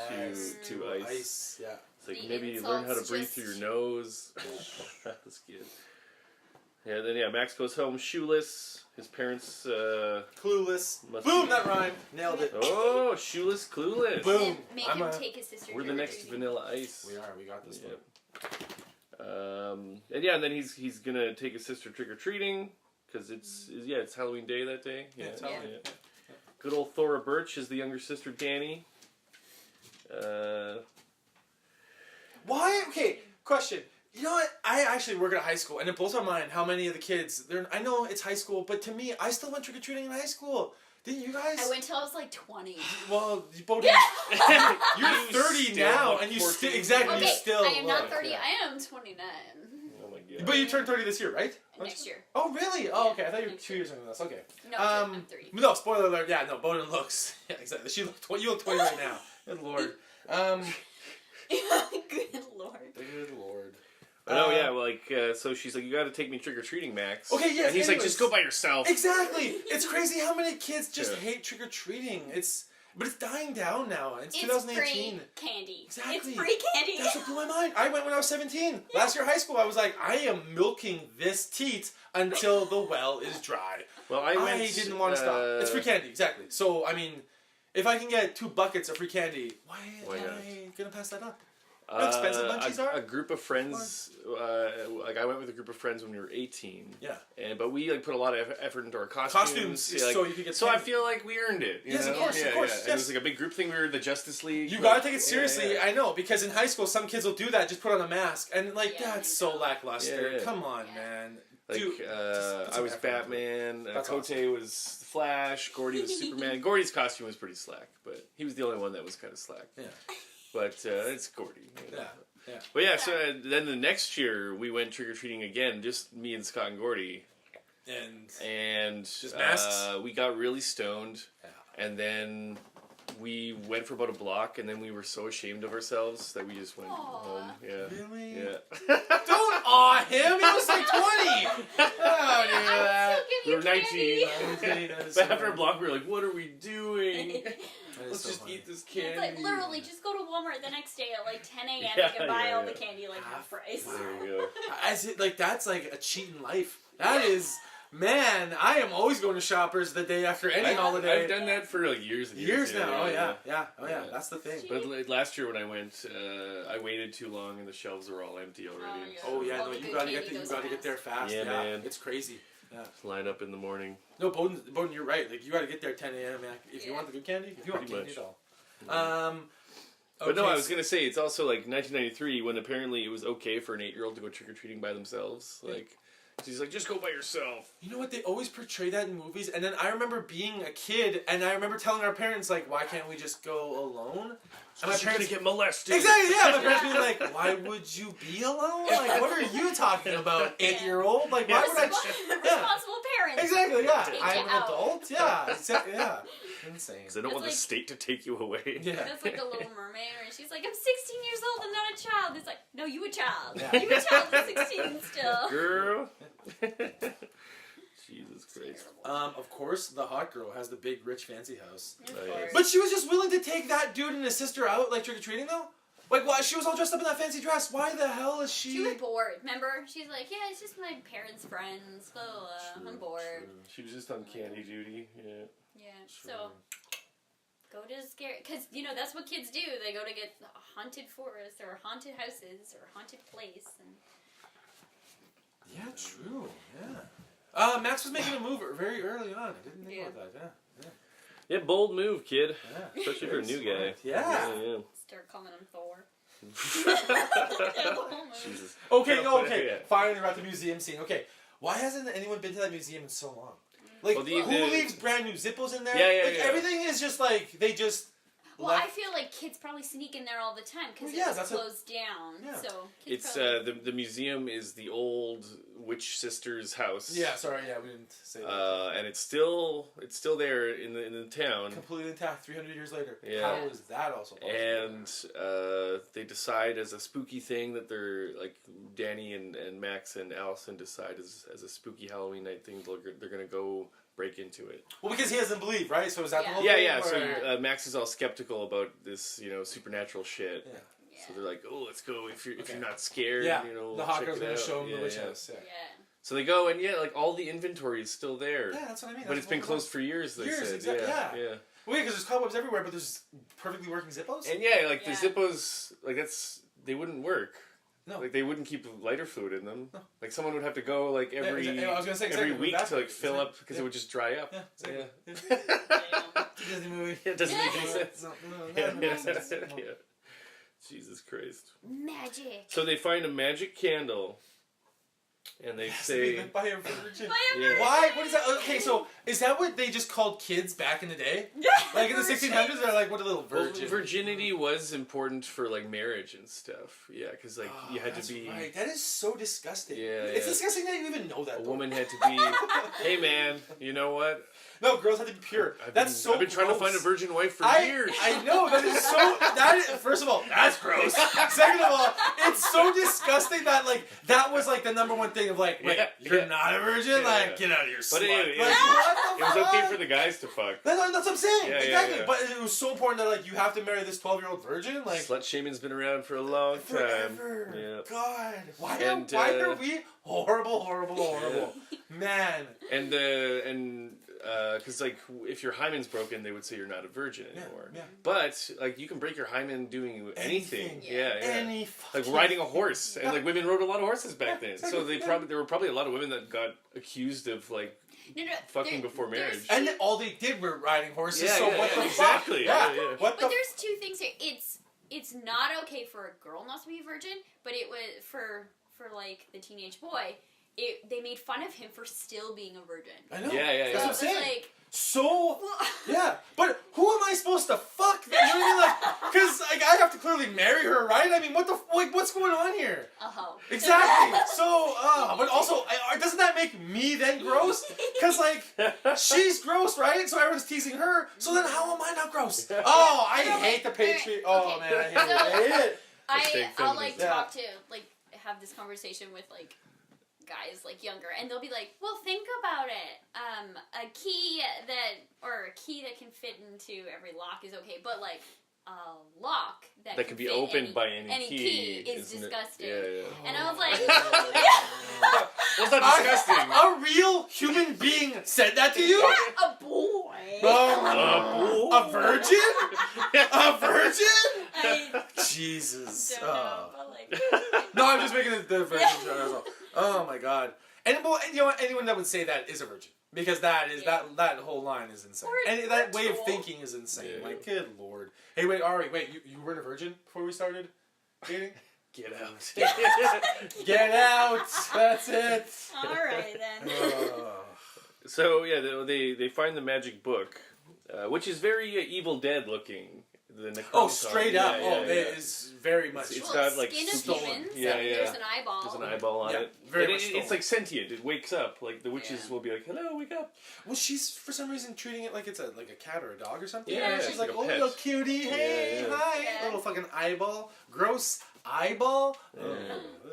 to Ice. Yeah. It's like The maybe you learn how to breathe insults through your nose. That's good. Yeah, then Max goes home shoeless. His parents Clueless. must Boom, be- that rhymed. Nailed it. Oh, shoeless, clueless. Boom. And make him take his sister. We're the next Vanilla Ice. We are. We got this one. And then he's gonna take his sister trick or treating because it's Halloween Day that day. Yeah, it's Halloween. Yeah. Good old Thora Birch is the younger sister Danny. Why? Okay, question. You know what? I actually work at a high school, and it blows my mind how many of the kids. I know it's high school, but to me, I still went trick or treating in high school. Didn't you guys? I went till I was like 20. Well, you both. You're 30 now, and you still exactly. Okay, You still. I am not look. 30. I am 29. Oh my god. But you turned 30 this year, right? Next year. Oh really? Oh okay. I thought you were 2 years younger than us. Okay. No, I'm 30. No, spoiler alert. Yeah, no. Bowden looks. Yeah, exactly. She look 20. You look 20 right now. Good lord. Good lord. Good lord. Oh yeah, well, so she's like, you got to take me trick or treating, Max. Okay, yes. And he's like, anyways. just go by yourself. Exactly. It's crazy how many kids just Yeah. hate trick or treating. But it's dying down now. It's It's 2018. free candy. Exactly. It's free candy. That's what blew my mind. I went when I was 17. Last year of high school, I was like, I am milking this teat until the well is dry. Well, I didn't want to stop. It's free candy, exactly. So, I mean, if I can get 2 buckets of free candy, why am not? I going to pass that up? How expensive munchies are? A group of friends, I went with a group of friends when we were 18. Yeah. But we put a lot of effort into our costumes. Yeah, so you could get So I candy. feel like we earned it. Yes, know? of course, of course. Yeah. Yes. And it was like a big group thing. We were the Justice League. You gotta take it seriously. Yeah. I know, because in high school, some kids will do that, just put on a mask, and that's so lackluster. Yeah. Come on, man. Like, Dude, I was Batman, Cote was Flash, Gordy was Superman. Gordy's costume was pretty slack, but he was the only one that was kind of slack. Yeah. But it's Gordy. You know? Yeah. Yeah. But yeah, so then the next year we went trick or treating again, just me and Scott and Gordy, and just masks. We got really stoned, Yeah. and then we went for about a block, and then we were so ashamed of ourselves that we just went home. Yeah. Really? Yeah. Don't awe him. He was like 20. Oh, do that. We were 19. That is But so after a funny. block, we were like, "What are we doing? That is Let's so just funny. eat this It's candy." like literally just go to Walmart the next day at like 10 a.m. Yeah, you can buy all yeah. the candy like half price. There you go. As it, like that's like a cheat in life. That is, man. I am always going to Shoppers the day after any holiday. I've done that for like years and Years now. Oh yeah. Oh yeah. Yeah. That's the thing. But last year when I went, I waited too long and the shelves were all empty already. yeah. Oh yeah. All No, the you good gotta candy get goes get fast. there fast. Yeah, man. It's crazy. Yeah. Line up in the morning. No, Bowden, you're right. Like you got to get there 10 a.m. If you want the good candy. If you want Pretty candy much. at all. But no, okay, I was gonna say it's also like 1993 when apparently it was okay for an 8-year-old to go trick or treating by themselves. Like, she's like, just go by yourself. You know what? They always portray that in movies, and then I remember being a kid, and I remember telling our parents like, "Why can't we just go alone?" And my parents get molested. exactly, yeah. My parents being like, "Why would you be alone? Like, what are you talking about, 8-year-old? Like, why would I?" Responsible parents. Exactly, yeah. Take I'm you an out. adult. Yeah, exactly, yeah. Insane. Because I don't want the It's like- state to take you away. Yeah. That's like the Little Mermaid, where she's like, "I'm 16 years old. I'm not a child." It's like, "No, you a child. Yeah. You a child at 16 still." Girl. Jesus Christ. Of course, the hot girl has the big, rich, fancy house. Of Oh, yeah. course. But she was just willing to take that dude and his sister out, like, trick-or-treating, though? Like, why? She was all dressed up in that fancy dress. Why the hell is She was bored. Remember? She's like, "Yeah, it's just my parents' friends. Blah, blah, blah. I'm bored." True. She was just on candy duty. Yeah. Yeah. So go to scary, because that's what kids do. They go to get a haunted forest or haunted houses or haunted place. And Yeah, true. Yeah. Max was making a move very early on. I didn't think about that. Yeah, bold move, kid. Yeah. Especially for a new guy. Yeah. Yeah. start calling him Thor. Jesus. Okay, Yeah. okay. Finally, we're at the museum scene. Okay, why hasn't anyone been to that museum in so long? Like, Well, who leaves brand new Zippos in there? Yeah, like, yeah. everything is just like, they just Well, I feel like kids probably sneak in there all the time because Well, yeah, it's that's closed down. Yeah. So kids It's probably... the museum is the old witch sister's house. Yeah, sorry, we didn't say that. And it's still there in the town. Completely intact 300 years later. Yeah. How is that also possible? And they decide as a spooky thing that they're like Danny and Max and Allison decide as a spooky Halloween night thing they're gonna go break into it. Well, because he doesn't believe, right? So is that the whole yeah, thing? yeah. Or... So Max is all skeptical about this, supernatural shit. Yeah. So they're like, "Oh, let's go if you're not scared." Yeah. check The hot girl's it gonna out. show him the witch Yeah. house. Yeah. So they go and like all the inventory is still there. Yeah, that's what I mean. But it's been closed for years. They said. Exactly. Yeah. Well, yeah, because there's cobwebs everywhere, but there's perfectly working Zippos. And the Zippos, like they wouldn't work. No. Like they wouldn't keep lighter fluid in them. No. Like someone would have to go like every I was gonna say, every week to like fill up because it would just dry up. Yeah, exactly. Yeah. Disney movie. It doesn't make any sense. No. Yeah. Jesus Christ. Magic. So they find a magic candle. And they say... By a virgin. Yeah. Why? What is that? Okay, so is that what they just called kids back in the day? Like in the 1600s, they're like, what a little virgin. Well, virginity was important for like marriage and stuff. Yeah, because like you had to be... Right. That is so disgusting. Yeah, It's disgusting that you even know that. A woman had to be... Hey man, you know what? No, girls had to be pure. I've been trying to find a virgin wife for years. I know, that is so... First of all, that's gross. Second of all, it's so disgusting that like that was like the number one thing of like, wait, you're not a virgin? Get out of here, slut. But Like, it what the was okay fuck? for the guys to fuck. That's what I'm saying. Yeah, exactly. yeah. But it was so important that like you have to marry this 12-year-old virgin. Like Slut shaming's been around for a long time. forever. Yeah. God. Why And, are we horrible? Man. And because like if your hymen's broken, they would say you're not a virgin anymore. Yeah. But like you can break your hymen doing anything. Yeah. Any like riding a horse, and like women rode a lot of horses back then. So there were probably a lot of women that got accused of like fucking before marriage. And all they did were riding horses. Yeah, so yeah, what yeah, the exactly. fuck? Yeah. What But there's two things here. It's not okay for a girl not to be a virgin, but it was for like the teenage boy. They made fun of him for still being a virgin. I know. Yeah. That's what I'm So saying. like, So, yeah, but who am I supposed to fuck? You know what I mean? Like, because like, I have to clearly marry her, right? I mean, what's going on here? a hoe. Exactly. So, but also, doesn't that make me then gross? Because like, she's gross, right? So everyone's teasing her. So then, how am I not gross? Oh, I hate the Patriot. Oh Okay. man, I hate it. I'll like Yeah. talk to like have this conversation with like guys like younger, and they'll be like, well, think about it, a key that can fit into every lock is okay, but like a lock that can be fit opened by any key is isn't it? disgusting. Yeah. And I was like, Well, it's not disgusting. A real human being said that to you? yeah, a boy. A virgin? A virgin? I Jesus. don't know, but like, No, I'm just making the virgin joke. Oh my god. And well, you know what? Anyone that would say that is a virgin. Because that is that whole line is insane. And that way of thinking is insane. Yeah. Like, good lord. Hey, wait, Ari, you weren't a virgin before we started dating? Get out. Get out! That's it! alright then. So yeah, they find the magic book, which is very Evil Dead looking. Straight up. It is very much. It's got like skin of stolen. humans, Yeah. there's an eyeball. There's an eyeball on it. Very much it's like sentient. It wakes up. Like the witches will be like, "Hello, wake up." Well, she's for some reason treating it like it's a cat or a dog or something. Yeah, She's it's like, like a "Oh, pet." little cutie, hey, Yeah. hi, Yeah. little fucking eyeball, gross eyeball." What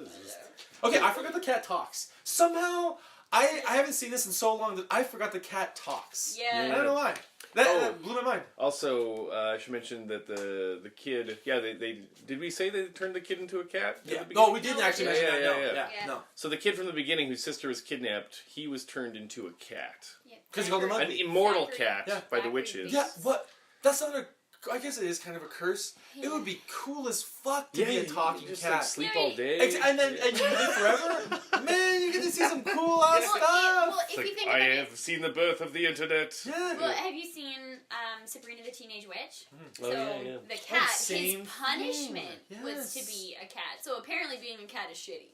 is this? Okay, I forgot the cat talks. Somehow, I haven't seen this in so long that I forgot the cat talks. Yeah. I don't know why. That blew my mind. Also, I should mention that the kid. Yeah, they did we say they turned the kid into a cat? Yeah. At the No, beginning? we didn't No, actually we mention didn't. that. Yeah. No. So the kid from the beginning, whose sister was kidnapped, he was turned into a cat, Because he called him up. an immortal Zachary. cat Yeah. by the Zachary witches. Yeah, what? That's not a... I guess it is kind of a curse. It would be cool as fuck to be a talking just, cat. Like, sleep all day. And you live forever? Man, you get to see some cool ass stuff. Well, if It's you like, think I about it, have seen the birth of the internet. Yeah. well, have you seen Sabrina the Teenage Witch? Oh, So yeah. the cat, same his punishment thing. was to Yes. be a cat. So apparently being a cat is shitty.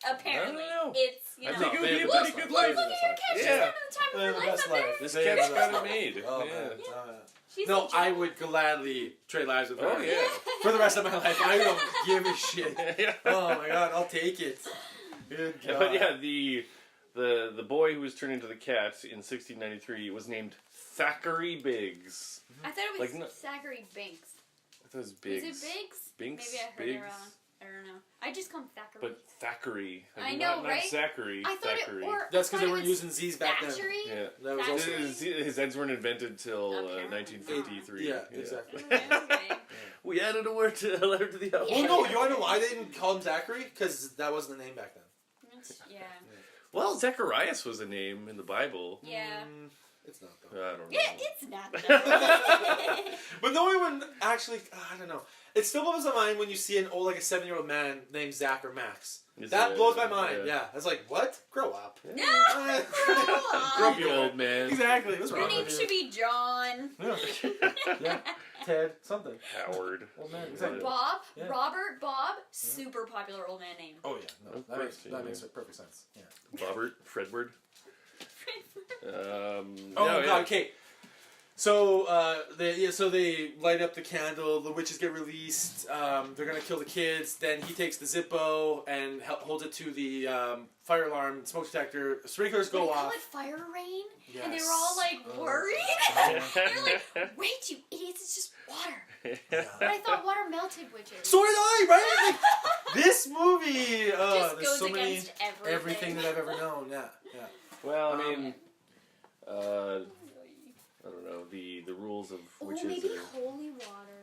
Apparently. I don't know. It's, you I know. think it would be a Look, pretty good look life. at your cat. She's Yeah. having the time of her life up there. This They cat's have the got best it made. Oh, Yeah. man. She's No, enjoying I it. would gladly trade lives with her. Oh yeah. For the rest of my life, I don't give a shit. Yeah. Oh my god, I'll take it. Good But God. yeah, the boy who was turned into the cat in 1693 was named Thackeray Biggs. I thought it was Like, no- Zachary Binks. I thought it was Biggs. Was it Biggs? Binks? Maybe I heard Biggs? it wrong. I don't know. I just call him Thackeray. But Thackeray. I mean, know, not right? Zachary. I thought Thackeray. it, or That's I because thought they it weren't was using Z's back then. Thackeray? Yeah. That was also... His heads weren't invented till Apparently 1953. Yeah, exactly. Okay. We added a word to a letter to the alphabet. Well, no, you want to know why they didn't call him Zachary? Because that wasn't the name back then. Yeah. Well, Zacharias was a name in the Bible. Yeah. It's not, though. I don't know. Yeah, it's not though. But no one actually, I don't know. It still blows my mind when you see an old, like a 7-year-old man named Zach or Max. That blows my mind. Yeah. It's like, what? Grow up. No! Grow up, you old man. Exactly. What's Your wrong name with should be John. you? Yeah. Ted, something. Howard. Old man. Or Exactly. Bob. Yeah. Robert. Bob. Super popular old man name. Oh, yeah. No, Of that course, that makes perfect sense. Yeah. Robert. Fredward. Oh, no, God. yeah. Okay. So they light up the candle. The witches get released. They're gonna kill the kids. Then he takes the Zippo and holds it to the fire alarm, smoke detector. Sprinklers go They call off. it fire rain, Yes. and they were all like Oh. worried. They're like, "Wait, you idiots! It's just water." But I thought water melted witches. So did I, right? Like, this movie. Just There's goes so many against everything that I've ever known. Yeah, yeah. Well, I mean, I don't know, the rules of Oh, witches maybe are... holy water.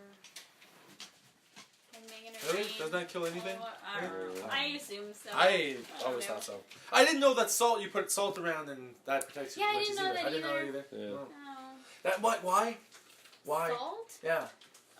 And making it Really? rain. Doesn't that kill anything? Oh, I don't know. I assume so. I don't always know. thought so. I didn't know that salt. You put salt around and that protects you Yeah, from I witches didn't know that I didn't know that either. Yeah. No. Oh. That what? Why? Why? Salt? Yeah.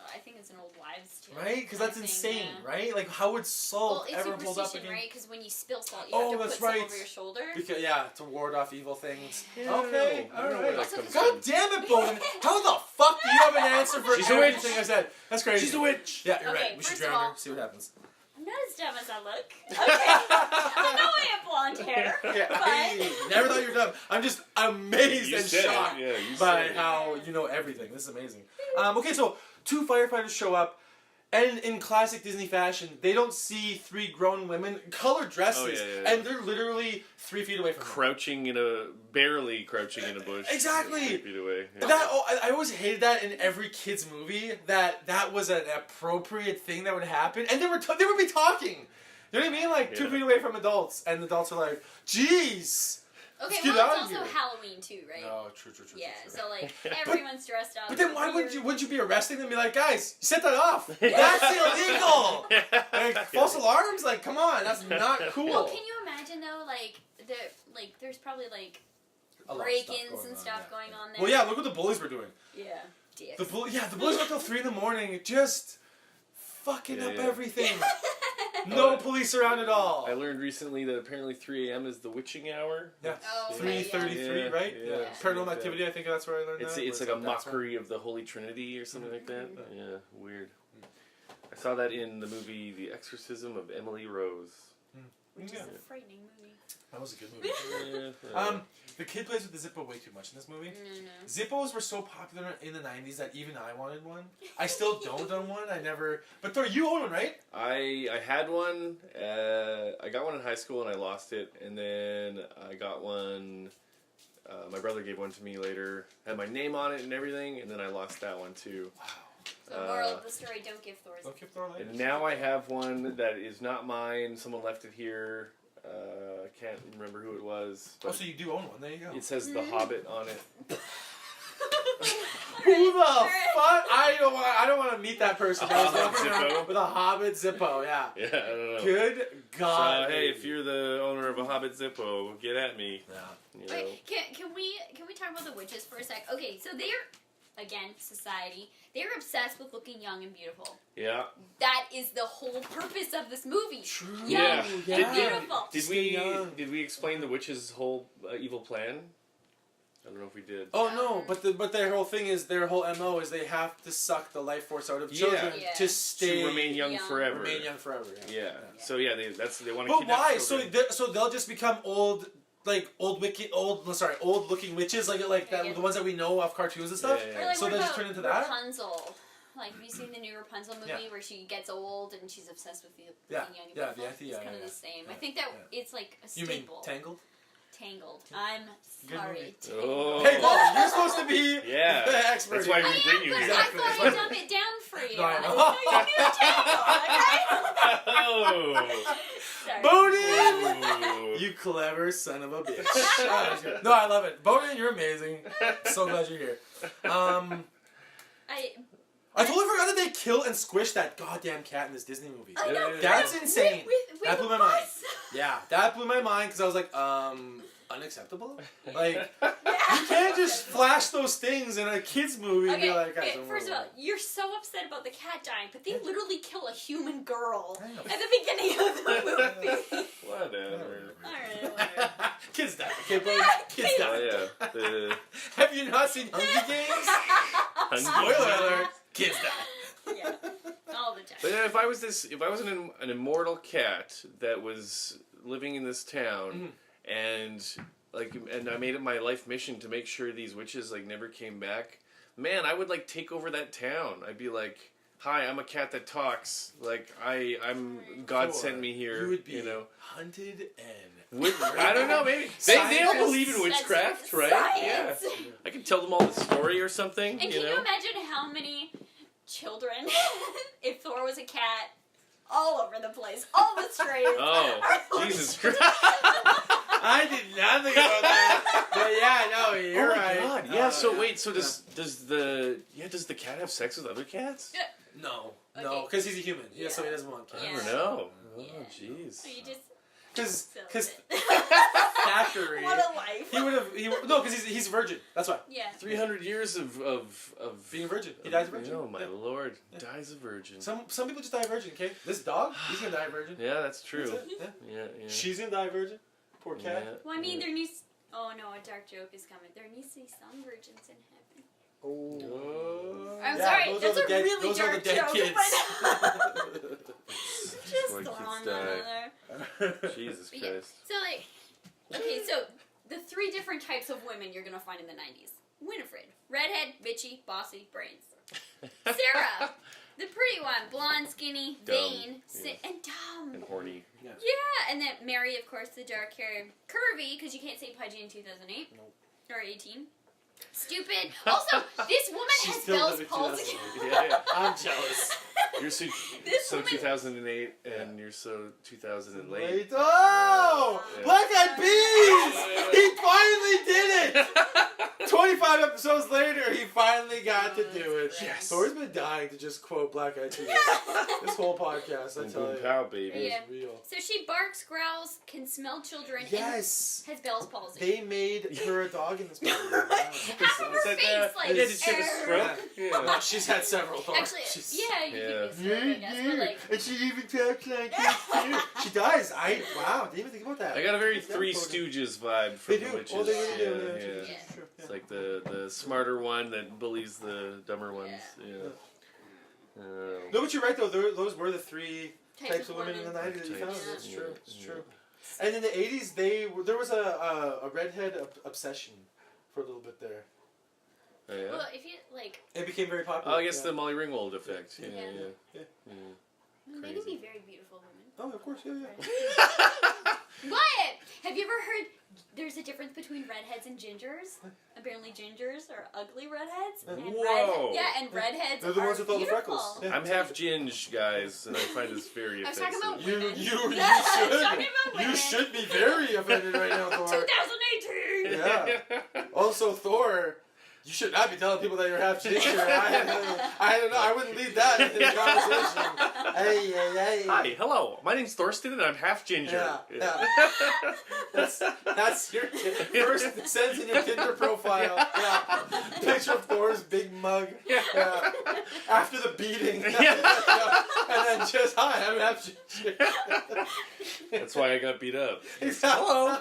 Oh, I think it's an old wives' tale. Right? Because that's kind of insane, thing, yeah. right? Like, how would Well, salt it's ever hold up superstition, against? right? Because when you spill salt, you Oh, have to that's put some right. over your shoulder. Because yeah, to ward off evil things. Yeah, Okay, I don't know all where right. that comes God from. damn it, Bowden! How the fuck do you have an answer for She's a everything witch. I said? That's crazy. She's a witch! Yeah, you're Okay, right. We should first drown of her. all- See what happens. I'm not as dumb as I look. Okay. I know I have blonde hair. Yeah, but... I never thought you were dumb. I'm just amazed You and said shocked it. Yeah, you by said it. how you know everything. This is amazing. Okay, so 2 firefighters show up, and in classic Disney fashion, they don't see 3 grown women, colored dresses, Oh, yeah. and they're literally 3 feet away from them. Barely crouching in a bush. Exactly. 3 feet away. Yeah. I always hated that in every kid's movie, that was an appropriate thing that would happen, and they would be talking. You know what I mean? Like 2 Yeah. feet away from adults, and the adults are like, "Jeez." Okay, Let's get well, out it's of also here. Halloween too, right? No, true. Yeah, true. so like everyone's dressed up. But then why Weird. wouldn't you be arresting them and be like, guys, you set that off? That's illegal! Like, false alarms? Like, come on, that's not cool. Well, can you imagine though, there's probably like A lot of break-ins stuff and going stuff on, yeah. going on there. Well, yeah, look what the bullies were doing. Yeah. Dicks. The bullies were up till 3 in the morning, just fucking up Yeah. everything. No Oh, police around at all. I learned recently that apparently 3 a.m. is the witching hour. Yeah. Oh, okay, 3:33, yeah. right? Yeah, Yeah. Paranormal Activity, I think that's where I learned It's that. it's was like a that's mockery of the Holy Trinity or something like that. Mhm. Yeah, weird. I saw that in the movie The Exorcism of Emily Rose. Which Yeah. is a frightening movie. That was a good movie. Yeah, The kid plays with the Zippo way too much in this movie. No. Zippos were so popular in the 90s that even I wanted one. I still don't own one. I never. But Thor, you own one, right? I had one. I got one in high school and I lost it, and then I got one. My brother gave one to me later. Had my name on it and everything, and then I lost that one too. Wow. So moral of the story: don't give Thor's. Don't give Thor later. And now I have one that is not mine. Someone left it here. I can't remember who it was. Oh, But so you do own one. There you go. it says The Hobbit on it. Who the fuck? I don't want to meet that person. A Hobbit Zippo? With a Hobbit Zippo, yeah. Yeah, I don't know. Good God. So, hey, if you're the owner of a Hobbit Zippo, get at me. Yeah. You know. Wait, can we talk about the witches for a sec? Okay, so they're again society. They're obsessed with looking young and beautiful. Yeah. That is the whole purpose of this movie. True. Yeah. Young Yeah. and beautiful. Did we explain the witch's whole evil plan? I don't know if we did. Oh no, but their whole thing is their whole MO is they have to suck the life force out of children Yeah. to stay To remain young forever. Remain young forever. Yeah. Yeah. So yeah, they want to. But why? So they'll just become old, like old looking witches, like that, Yeah. the ones that we know of cartoons and stuff. Yeah, Or like, So what they just about turn into that? Rapunzel? Like, have you seen the new Rapunzel movie where she gets old and she's obsessed with the young and beautiful? It's kind of the same. I think that it's like a staple. You mean Tangled? Tangled. I'm sorry. Oh. Hey, well, you're supposed to be the expert. That's why we bring you but here. I thought I'd dumb it down for you. No, I know. You knew Tangled, okay? Sorry. Bowden! You clever son of a bitch. No, I love it. Bowden, you're amazing. So glad you're here. I totally forgot that they kill and squish that goddamn cat in this Disney movie. I know, That's insane. That blew my mind. bus. Yeah, that blew my mind because I was like, unacceptable? Like, you can't just flash those things in a kid's movie and be like, guys, first of all, you're so upset about the cat dying, but they literally kill a human girl I know. at the beginning of the movie. Whatever. Alright, whatever. Kids die. Okay, bro? Kids die. Oh, yeah. Have you not seen Hunger Games? Spoiler alert. Kids die. Yeah, all the time. But then if I was an immortal cat that was living in this town, and I made it my life mission to make sure these witches like never came back, man, I would like take over that town. I'd be like, hi, I'm a cat that talks. Like I'm God sent me here. You would be hunted and I don't know, maybe they don't believe in witchcraft, That's right? science. Yeah, I could tell them all the story or something. And can you imagine how many children, if Thor was a cat, all over the place, all the streets? Oh, Jesus Christ! I did not think about that. But yeah, no, you're right. God. Yeah. So wait. So does the cat have sex with other cats? No, Okay. because he's a human. Yeah, so he doesn't want cats. I don't know. Oh, Yeah. jeez. So you just Because Thackeray. What a life. Because he's virgin. That's why. Yeah. 300 years of Being a virgin. He dies a virgin. Oh my lord, dies a virgin. Some people just die a virgin. Okay, this dog, he's gonna die a virgin. Yeah, that's true. That's it. Yeah. She's gonna die a virgin. Poor cat. Yeah. Well, I mean, there needs. Oh no, a dark joke is coming. There needs to be some virgins in heaven. Oh. I'm sorry, that's a really those are the dark dead joke. kids. Just Poor throwing kids that in there. Jesus But yeah, Christ. so like, okay, so the three different types of women you're gonna find in the '90s: Winifred, redhead, bitchy, bossy, brains. Sarah, the pretty one, blonde, skinny, vain, and dumb. And horny. Yeah, and then Mary, of course, the dark hair, curvy, because you can't say pudgy in 2008 or 18. Stupid. Also, this woman has Bell's palsy. Yeah. I'm jealous. You're so This so woman- 2008, and you're so 2000 and late. Oh! Yeah. Black Eyed Peas! He finally did it! 25 episodes later, he finally got to do it. Yes. Thor's been dying to just quote Black Eyed Peas. This whole podcast, I And tell boom you. pow, baby. Yeah. It's real. So she barks, growls, can smell children, Yes! and has Bell's palsy. They made her a dog in this movie. Half of her Is that, face, like, yeah, did she have a err. stroke? Yeah. She's had several Thors. Actually, yeah, you Yeah. could be a stroke, I guess, but like, And she even talks like this too. She does. Wow, didn't even think about that. I got a very That's Three important. Stooges vibe from They the do. witches. Oh, they really do. Yeah. It's Yeah. true. It's like the smarter one that bullies the dumber ones. Yeah. No, but you're right though. Those were the three types of women in the women. 90s that you found. Types. That's true. It's Yeah. true. And in the 80s, there was a redhead obsession for a little bit there. Oh, yeah? well, if you like, It became very popular. Oh, I guess the Molly Ringwald effect. Yeah, Yeah. yeah. they can be very beautiful women. Oh, of course, yeah. What? Have you ever heard? There's a difference between redheads and gingers. Apparently, gingers are ugly redheads, and Whoa. and redheads They're the are ones with all the beautiful. freckles. Yeah. I'm half ginge, guys, and I find this very I was offensive. talking about You women. should. I was talking about women. You should be very offended right now, Thor. 2018. Yeah. Also, Thor, you should not be telling people that you're half ginger. I don't know. I wouldn't lead that in the conversation. Hey. Hi, hello. My name's Thorsten, and I'm half ginger. Yeah. That's your first sentence in your Tinder profile. Yeah. Picture of Thor's big mug. Yeah. After the beating. And then just, hi, I'm half ginger. That's why I got beat up. Hello.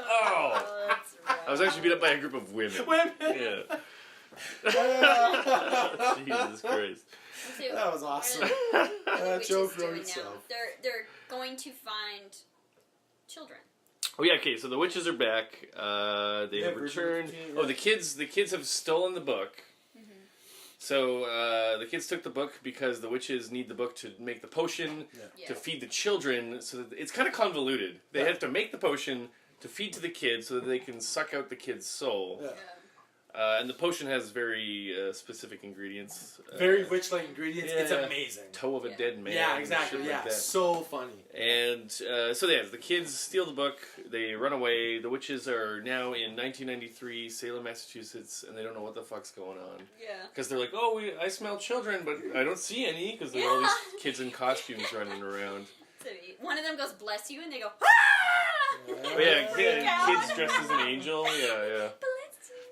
Oh. That's right. I was actually beat up by a group of women. Women. Yeah. Jesus Christ. So, That was awesome. what are the That witches joke wrote doing now? itself. They're going to find children. Oh yeah, okay. So the witches are back. They Yeah, have returned. virgin- Oh, the kids have stolen the book, So the kids took the book because the witches need the book to make the potion to feed the children. So that it's kind of convoluted. They have to make the potion to feed to the kids so that they can suck out the kid's soul. Yeah. And the potion has very specific ingredients. Very witch-like ingredients. Yeah. It's amazing. Toe of a dead man. Yeah, exactly. Yeah, like so funny. And so the kids steal the book. They run away. The witches are now in 1993, Salem, Massachusetts, and they don't know what the fuck's going on. Yeah. Because they're like, oh, I smell children, but I don't see any because there are all these kids in costumes running around. So one of them goes, bless you, and they go, ah! Oh, yeah, kids dressed as an angel. Yeah.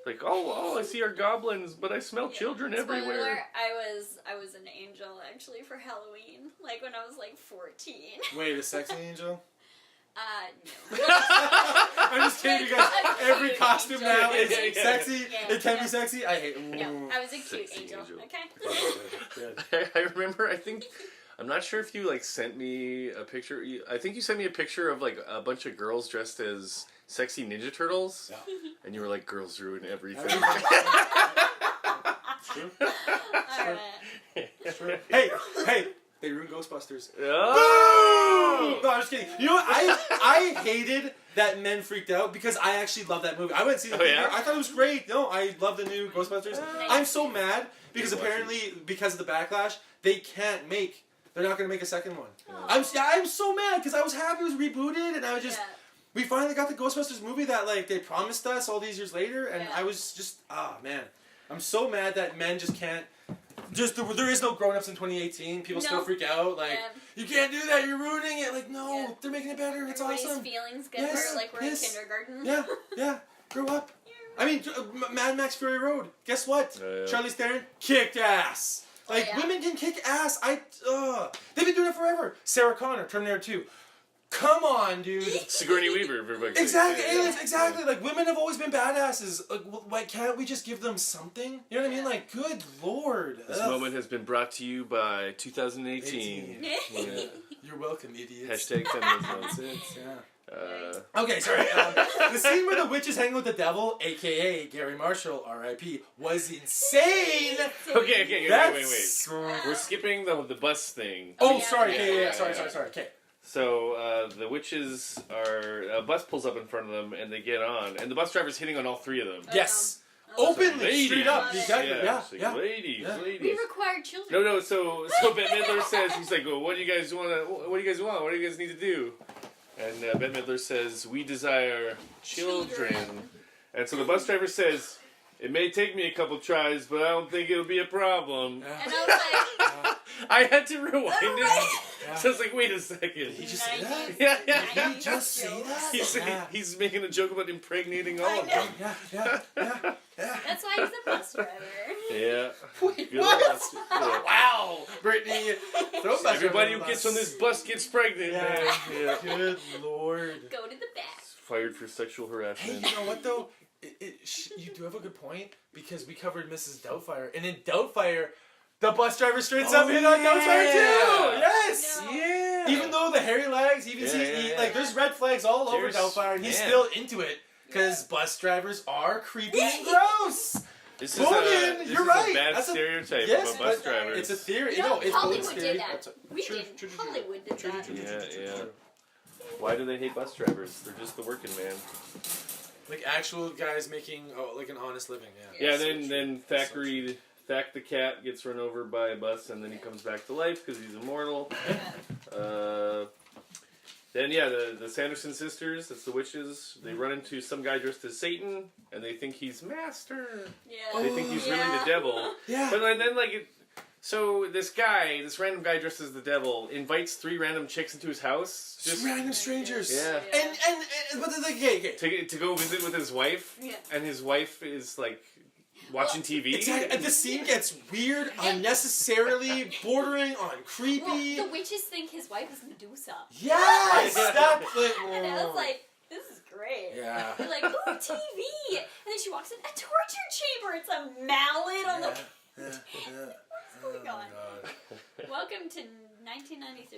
Like, oh, I see our goblins, but I smell children everywhere. Spoiler, I was an angel, actually, for Halloween. Like, when I was, 14. Wait, a sexy angel? No. I'm just kidding, because every costume now is sexy. Yeah. It can be sexy. I hate it. No, I was a cute angel. I Okay? remember, I'm not sure if you, sent me a picture. I think you sent me a picture of, a bunch of girls dressed as sexy Ninja Turtles. Yeah. And you were like, girls ruin everything. True. Alright. Hey, they ruined Ghostbusters. Oh! No, I'm just kidding. You know what? I hated that men freaked out because I actually love that movie. I went to see the movie. I thought it was great. No, I love the new Ghostbusters. I'm so mad because apparently, because of the backlash, they're not going to make a second one. Yeah. I'm so mad because I was happy it was rebooted and I was just... Yeah. We finally got the Ghostbusters movie that they promised us all these years later, and I was just man, I'm so mad that men just can't. There is no grown-ups in 2018. People still freak out you can't do that. You're ruining it. They're making it better. It's awesome. Feelings get hurt we're in kindergarten. Yeah. Grow up. I mean, Mad Max Fury Road. Guess what? Charlize Theron kicked ass. Women can kick ass. They've been doing it forever. Sarah Connor, Terminator 2. Come on, dude. Sigourney Weaver, for exactly, aliens, exactly. Women have always been badasses. Why can't we just give them something? You know what I mean? Good lord. This moment has been brought to you by 2018. You're welcome, idiots. Hashtag feminism. Okay, sorry. The scene where the witch is hanging with the devil, a.k.a. Gary Marshall, R.I.P., was insane. Okay, wait. We're skipping the bus thing. Oh, sorry. Sorry. Okay. So the witches a bus pulls up in front of them and they get on, and the bus driver's hitting on all three of them. Yes. Openly, straight up. Exactly. Yeah. Ladies. We required children. No. So Bette Midler says, he's like, well, what do you guys want? What do you guys need to do? And Bette Midler says, we desire children. And so the bus driver says, it may take me a couple tries, but I don't think it'll be a problem. Yeah. And I was like... I had to rewind it. Yeah. So I was like, wait a second. Did he just say that? Yeah. Did he just say that? He's making a joke about impregnating all of them. Yeah. That's why he's a bus driver. Yeah. Wait, what? Wow. Brittany. Everybody who gets on this bus gets pregnant, man. Yeah. Good lord. Go to the back. Fired for sexual harassment. Hey, you know what though? You do have a good point because we covered Mrs. Doubtfire, and in Doubtfire, the bus driver straight up hit on Doubtfire too. Yes. No. Yeah. Even though the hairy legs, there's red flags all over Doubtfire, and he's still into it because bus drivers are creepy and gross. This is you're right. That's a bad stereotype of a bus driver. It's a theory. It's Hollywood did that. We didn't. Hollywood did that. Yeah. Why do they hate bus drivers? They're just the working man. Actual guys making an honest living. Yeah. Then Thackeray. Thack the cat gets run over by a bus and then he comes back to life because he's immortal. Then the Sanderson sisters, that's the witches, they run into some guy dressed as Satan and they think he's master. Yeah. They think he's really the devil. Yeah. But then so this random guy dressed as the devil invites 3 random chicks into his house. Just random strangers. Yeah. But they're gay. To go visit with his wife. Yeah. And his wife is watching TV. Exactly. And the scene gets weird, unnecessarily bordering on creepy. Well, the witches think his wife is Medusa. Yes! And I was like, this is great. Yeah. You're like, ooh, TV! And then she walks in, a torture chamber! It's a mallet on the... What's going on? Welcome to 1993.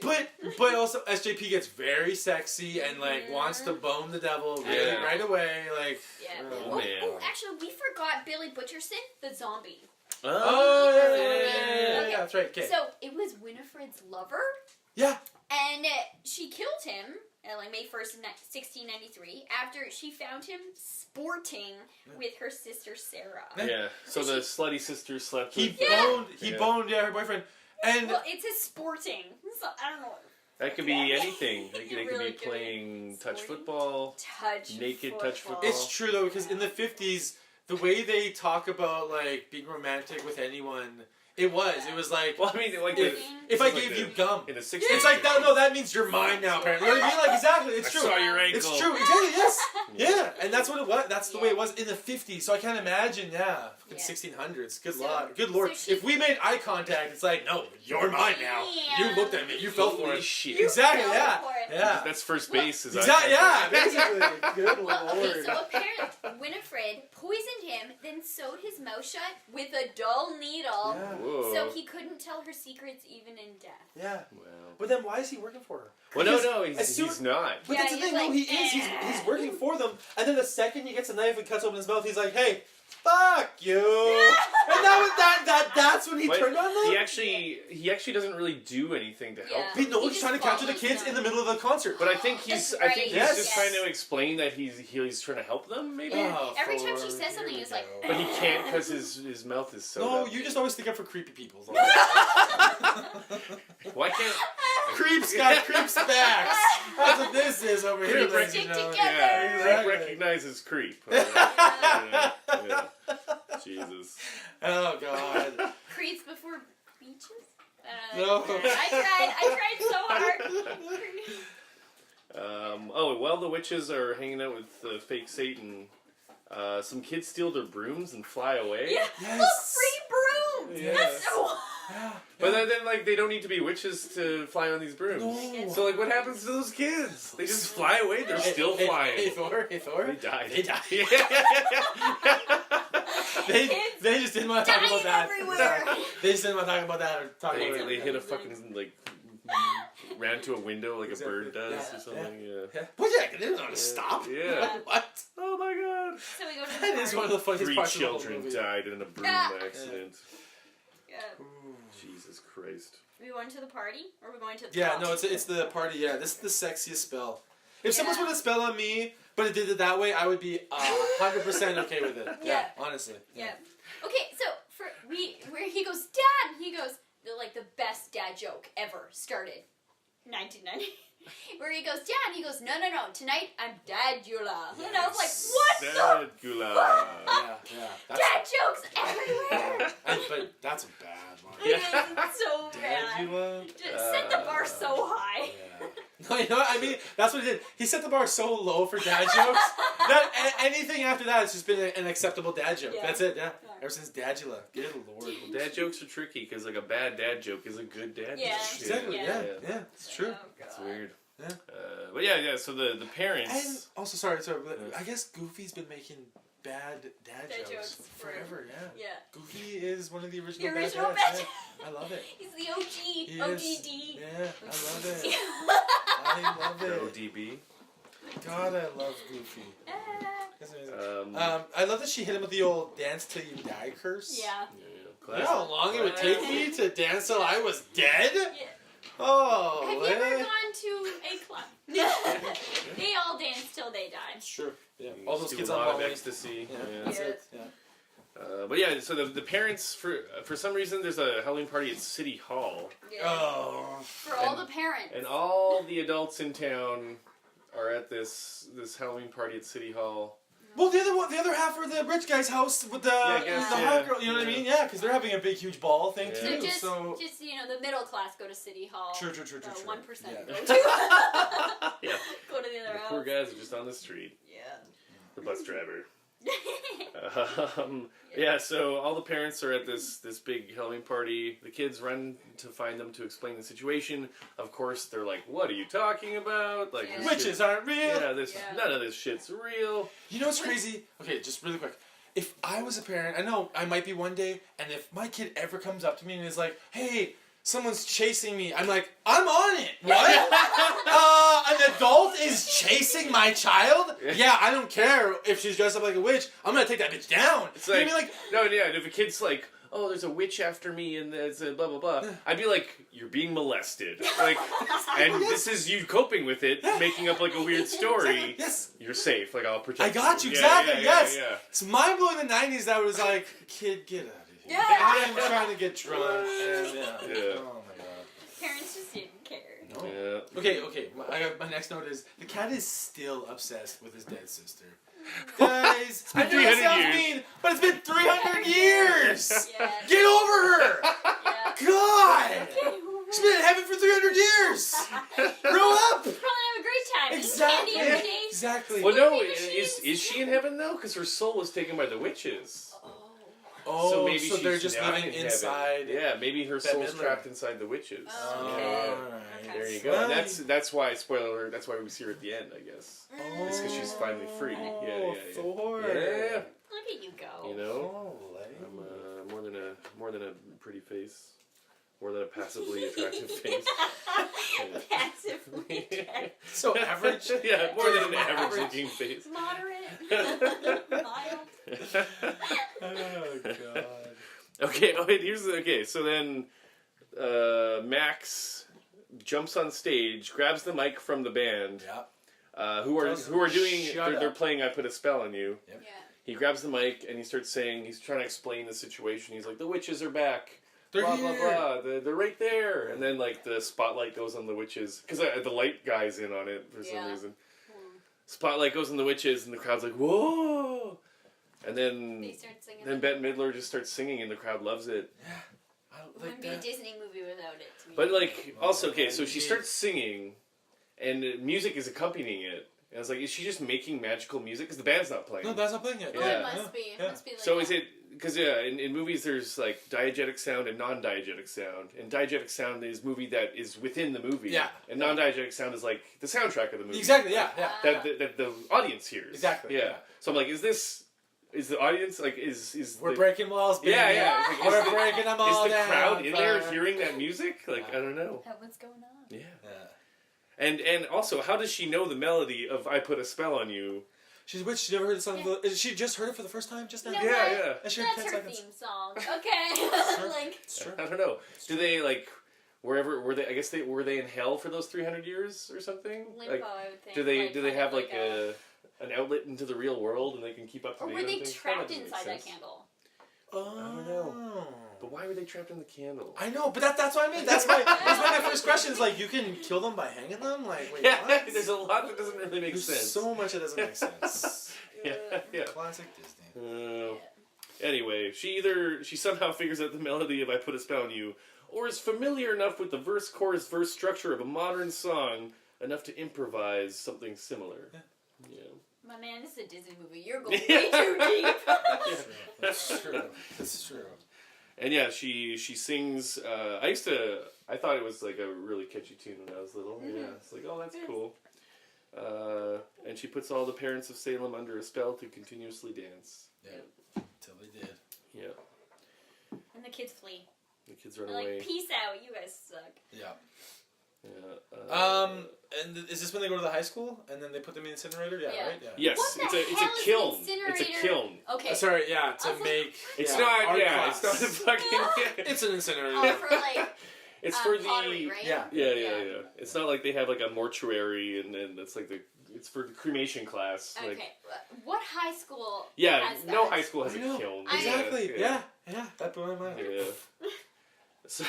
But also SJP gets very sexy and wants to bone the devil right away. Oh, man. Actually, we forgot Billy Butcherson, the zombie. Oh, yeah. Okay. That's right. Okay. So it was Winifred's lover. Yeah. And she killed him like May 1st, 1693, after she found him sporting with her sister Sarah. Yeah. So the slutty sister slept He with boned her boyfriend. And well, it says sporting. So I don't know. That could be anything. They could Really be playing touch football. Naked touch football. it's true though, because in the 50s, the way they talk about like being romantic with anyone, it was like, Well, I mean, like if I gave you gum, in the 60s, it's like that. No, that means you're mine now. Apparently, you know what I mean? Like exactly, it's true. I saw your ankle. It's true. Exactly. Yes. Yeah, and that's what it was. That's the way it was in the 50s. So I can't imagine. Yeah, fucking 1600s. Good lord. Good lord. So if we made eye contact, it's like, no, you're mine now. You looked at me. You fell for Holy it. shit. Exactly. fell Yeah. for it. Yeah. That's first base. Is Exactly. Yeah. Basically. Good Well, okay, lord. so apparently Winifred poisoned him, then sewed his mouth shut with a dull needle, Yeah. Whoa. so he couldn't tell her secrets even in death. Yeah. Well, But then why is he working for her? well no, as soon- he's not. But Yeah, that's the he's thing, like, no, he is. He's working for them. And then the second he gets a knife and cuts open his mouth, he's like, hey, fuck you. And that's when he But turned on them? He actually doesn't really do anything to help. Yeah. But no, He he's just trying to capture the follows kids them. in the middle of the concert. But I think he's That's right. he's Yes. just trying to explain that he's trying to help them, maybe. Oh, Every time she Ford, says something, here he's we like, go. But he can't because his mouth is so. No, you just always think up for creepy people. Why can't? Creeps got creeps backs. That's what this is over here. Creep ladies stick and gentlemen. together. Yeah, Exactly. Creep recognizes creep. Yeah. Jesus. Oh God. creeps before beaches? No. I tried so hard. While the witches are hanging out with fake Satan, some kids steal their brooms and fly away. Yeah. Yes. Look, free brooms. Yes. That's so. Yeah. But then, like, they don't need to be witches to fly on these brooms. No. So, like, what happens to those kids? They just fly away. They're still flying. Hey Thor. They died. They died. Kids They just didn't want to talk dying about that. everywhere. They just didn't want to talk about that or talk They, about they it. hit a fucking, like, ran to a window like a bird does Yeah, or something. Yeah. Yeah. Well, yeah, they didn't want to stop. Yeah. Like, what? Oh my god. So we go to the That is party. one of the funniest 3 parts of the whole children movie. died in a broom Yeah. accident. Yeah. Jesus Christ. Are we going to the party or are we going to the Yeah, prom? no, it's the party. Yeah, this is the sexiest spell. If someone Yeah. put a spell on me, but it did it that way, I would be 100% okay with it. Yeah, honestly. Yeah. Okay, so where he goes, Dad, he goes, like the best dad joke ever started, 1990. Where he goes, Dad, he goes, no, tonight I'm Dadula. And I was like, what the Dadula. fuck? Yeah. Dad jokes everywhere. But that's a bad one. It is so bad. Dadula? Just set the bar so high. Yeah. No, you know what I mean? That's what he did. He set the bar so low for dad jokes that anything after that has just been an acceptable dad joke. Yeah. That's it. Yeah. Ever since Dadula. Good lord. Dad jokes are tricky because, like, a bad dad joke is a good dad Yeah. joke. Exactly. Yeah. Yeah. It's true. Oh, God. It's weird. Yeah. But yeah, so the parents... And also, sorry, but Yeah. I guess Goofy's been making bad dad Dad jokes jokes forever. Yeah. Yeah. Goofy is one of the original, The original bad bad dads. Yeah. I love it. He's the OG. He is. OGD. Yeah, I love it. I love it. ODB. God, I love Goofy. Ah. That's amazing. I love that she hit him with the old "dance till you die" curse. Yeah. You know how long it would take me to dance till I was dead? Yeah. Oh, Have you ever gone to a club? They all dance till they die. It's true. Yeah. You All just those do kids a on lot of Molly. ecstasy. Yeah. Yeah. That's Yeah. it. Yeah. But yeah, so the parents, for some reason, there's a Halloween party at City Hall. Yeah. Oh. For all the parents. And all the adults in town are at this Halloween party at City Hall. Well, the other half are the rich guy's house with the I guess, the yeah. hot girl. You know what I mean? Yeah, because they're having a big, huge ball thing Yeah. too. So just the middle class go to City Hall. True. 1% Yeah. go to Yeah. go to the other The house. poor guys are just on the street. Yeah. The bus driver. Yeah, so all the parents are at this big Halloween party. The kids run to find them to explain the situation. Of course, they're like, "What are you talking about? Like, Yeah. this Witches shit- aren't real. Yeah, Yeah. none of this shit's real." You know what's crazy? Okay, just really quick. If I was a parent, I know I might be one day, and if my kid ever comes up to me and is like, "Hey, someone's chasing me," I'm like, "I'm on it." What? An adult is chasing my child? Yeah, I don't care if she's dressed up like a witch. I'm gonna take that bitch down. It's You know like, what I mean? no, yeah. If a kid's like, oh, there's a witch after me and there's a blah blah blah, I'd be like, you're being molested, like, and this is you coping with it, making up like a weird story. Yes, you're safe. Like, I'll protect you. I got you exactly. Yes, yeah. It's mind blowing. In the '90s, that was like, kid, get out of here. Yeah. I'm trying to get drunk. And, Yeah. Oh my god. Parents just didn't care. No. Yeah. Okay. My next note is the cat is still obsessed with his dead sister. Guys, I know that 300 sounds years. mean, but it's been 300 years. Yeah. Get over her. Yeah. God, Okay. she's been in heaven for 300 years. Grow up. Probably have a great time. Eating Exactly. candy every day. Exactly. Well, no, Maybe is she in heaven though? Because her soul was taken by the witches. Oh, So maybe they're she's just not living in inside. heaven. Yeah, maybe her Bette soul's Midler. trapped inside the witches. Oh, Yeah. okay. Alright. There you go. Well, And that's why, spoiler alert, that's why we see her at the end, I guess. It's because she's finally free. Yeah. Thor. Yeah. Look at you go. You know, Holy. I'm more than a pretty face, more than a passively attractive face. Passively attractive. So average. Yeah, more than an average-looking face. Moderate. Mild. Oh god. Okay. Oh, wait, so then Max jumps on stage, grabs the mic from the band. Yeah. Who are doing? Shut They're up. playing "I Put a Spell on You." Yeah. He grabs the mic and he starts saying, he's trying to explain the situation. He's like, the witches are back. They're blah, here. blah, blah. They're right there. And then, like, the spotlight goes on the witches. Because the light guy's in on it for some reason. Spotlight goes on the witches and the crowd's like, whoa! And then They start singing. then Bette Midler just starts singing and the crowd loves it. It wouldn't be a Disney movie without it. To me. But, like, also, okay, so she starts singing and music is accompanying it. And I was like, is she just making magical music? Because the band's not playing. No, that's not playing it. Oh, Yeah. it must be. It Yeah. must be like So that. is it, because in movies there's like diegetic sound and non-diegetic sound. And diegetic sound is movie that is within the movie. Yeah. And non-diegetic sound is like the soundtrack of the movie. Exactly. Yeah. That the audience hears. Exactly, Yeah. yeah. So I'm like, is the audience, like, is We're the, breaking walls, baby. Yeah. It's like, We're breaking them all is the down. crowd in there fire. hearing that music? Like, I don't know. What's going on? Yeah. Yeah. And also, how does she know the melody of "I Put a Spell on You"? She's a witch. She never heard the song. She just heard it for the first time just now. No, Yeah, what? yeah. And she heard That's 10 her seconds. theme song. Okay. Like. It's true. I don't know. Do they like wherever were they? I guess were they in hell for those 300 years or something? Limbo, Like, I would think. do they kind have of like an outlet into the real world and they can keep up to Or date were on they things? trapped doesn't make inside that sense. candle? Oh. I don't know. But why were they trapped in the candle? I know, but that's what I mean. That's my first question is like, you can kill them by hanging them? Like, wait, Yeah, what? there's a lot that doesn't really make There's sense. so much that doesn't make sense. Yeah. Classic Disney. Anyway, she somehow figures out the melody of "I Put a Spell on You," or is familiar enough with the verse, chorus, verse structure of a modern song enough to improvise something similar. Yeah. My man, this is a Disney movie. You're going way too deep. That's true. That's true. And yeah, she sings. I thought it was like a really catchy tune when I was little. Mm-hmm. Yeah, it's like, oh, that's cool. And she puts all the parents of Salem under a spell to continuously dance. Yeah. Till they did. Yeah. And the kids flee. The kids run They're away. like, peace out. You guys suck. Yeah. Yeah. And is this when they go to the high school and then they put them in the incinerator? Yeah, Yeah. right? Yeah. Yes, What the it's hell a is kiln. an It's a incinerator? kiln. Okay. Sorry, yeah, to I was like, make. It's yeah, not. art Yeah, class. it's not a fucking. It's an incinerator. Oh, for like It's for the. pottery, right? Yeah. Yeah. It's not like they have like a mortuary and then it's like it's for the cremation class. Okay. Like, What high school yeah, has that? no high school has a I know. kiln. Exactly. Yeah. That blew my mind. Yeah. So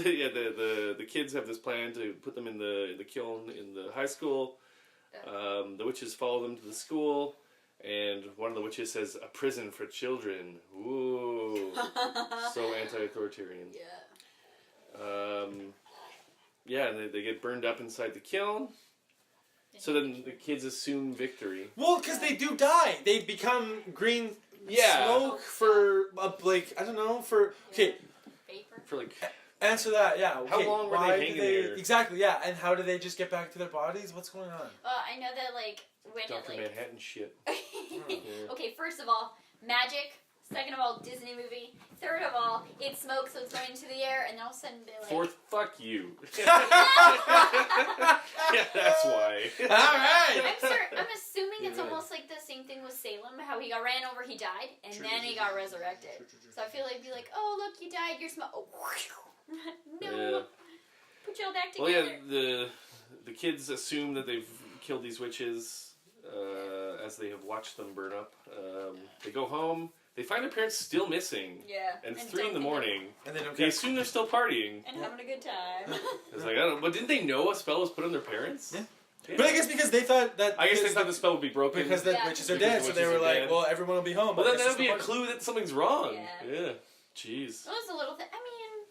the kids have this plan to put them in the kiln in the high school. The witches follow them to the school, and one of the witches says, "A prison for children." Ooh, so anti-authoritarian. Yeah. And they get burned up inside the kiln. So then the kids assume victory. Well, because they do die. They become green Yeah. smoke for, like, I don't know, for... Okay, Vapor. For like, answer that, yeah. Okay, How long were they why hanging do they, there? Exactly, yeah. And how do they just get back to their bodies? What's going on? I know that like when Dr. it like. Manhattan shit. Okay, first of all, magic Second of all, Disney movie. Third of all, it's smoke, so it's going into the air, and all of a sudden they're like... Fourth, fuck you. Yeah, that's why. Alright! I'm assuming it's almost like the same thing with Salem, how he got ran over, he died, and then he got resurrected. So I feel like, be like, oh, look, you died, you're smoke. Oh, no. Yeah. Put y'all back together. Well, yeah, the kids assume that they've killed these witches as they have watched them burn up. They go home. They find their parents still missing. Yeah. And it's 3 in the morning. And they don't They assume they're still partying. And having a good time. It's like, I don't know. But didn't they know a spell was put on their parents? Yeah. Yeah. But I guess because they thought that... I guess they thought the spell would be broken. Because the witches are dead, so they were like, well, everyone will be home. Well, then that would be a clue that something's wrong. Yeah. Jeez. Those are little things. I mean,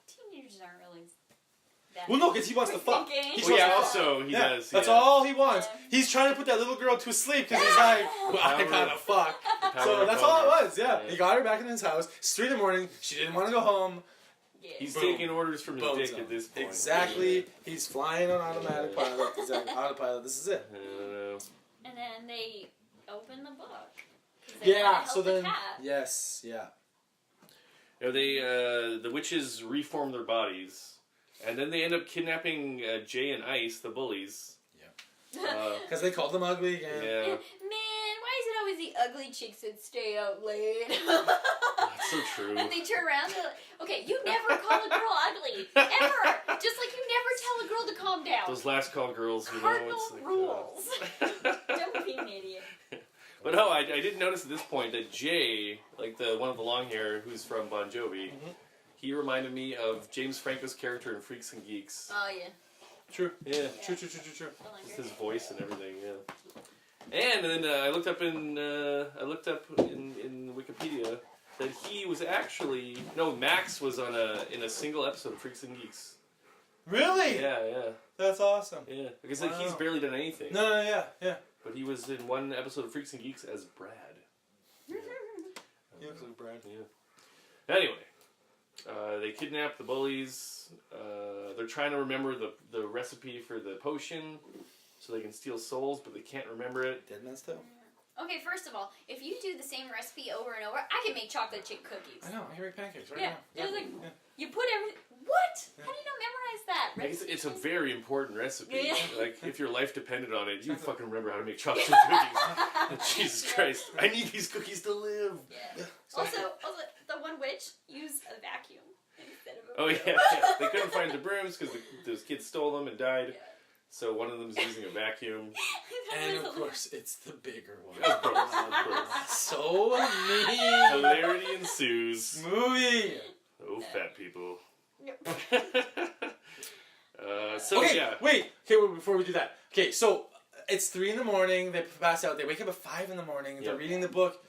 teenagers aren't really... Well, no, because he wants to fuck. Thinking. Also, he does. That's yeah. all he wants. Yeah. He's trying to put that little girl to sleep because he's like, well, I gotta fuck. So that's all it was, yeah. He got her back in his house. It's 3 in the morning. She didn't want to go home. Yeah. He's Boom. taking orders from his Boom dick zone. at this point. Exactly. Yeah. He's flying on automatic pilot. Exactly. Autopilot. This is it. I don't know. And then they open the book. Yeah, so the then... cat. Yes, yeah. You know, they, the witches reform their bodies. And then they end up kidnapping Jay and Ice, the bullies. Because they called them ugly again. Yeah. Man, why is it always the ugly chicks that stay out late? That's so true. And they turn around, they're like, okay, you never call a girl ugly. Ever. Just like you never tell a girl to calm down. Those last call girls, you Cardinal know, it's like... rules. Don't be an idiot. But no, I did notice at this point that Jay, like the one of the long hair who's from Bon Jovi, he reminded me of James Franco's character in Freaks and Geeks. Oh, yeah. True. Yeah. True. Just his voice and everything, yeah. And then I looked up in Wikipedia that he was actually Max was in a single episode of Freaks and Geeks. Really? Yeah. That's awesome. Yeah, because like, he's barely done anything. No, yeah. But he was in one episode of Freaks and Geeks as Brad. He looks like Brad. Yeah. Anyway, they kidnap the bullies. They're trying to remember the recipe for the potion so they can steal souls, but they can't remember it. Dead man's tale. Okay, first of all, if you do the same recipe over and over, I can make chocolate chip cookies. I know, I can make pancakes right Yeah. now. It's like, you put everything... What? Yeah. How do you not memorize that? I guess it's a very important recipe. Yeah. Like, if your life depended on it, you fucking remember how to make chocolate chip cookies. Jesus Christ. I need these cookies to live. Yeah. Also, the one witch used a vacuum instead of a Oh, broom. yeah. They couldn't find the brooms because those kids stole them and died. Yeah. So one of them's using a vacuum. And of course, it's the bigger one. Of course. So mean. Hilarity ensues. Movie. Oh, fat people. Okay, wait. Okay, before we do that. Okay, so it's 3 in the morning. They pass out. They wake up at 5 in the morning. They're reading the book.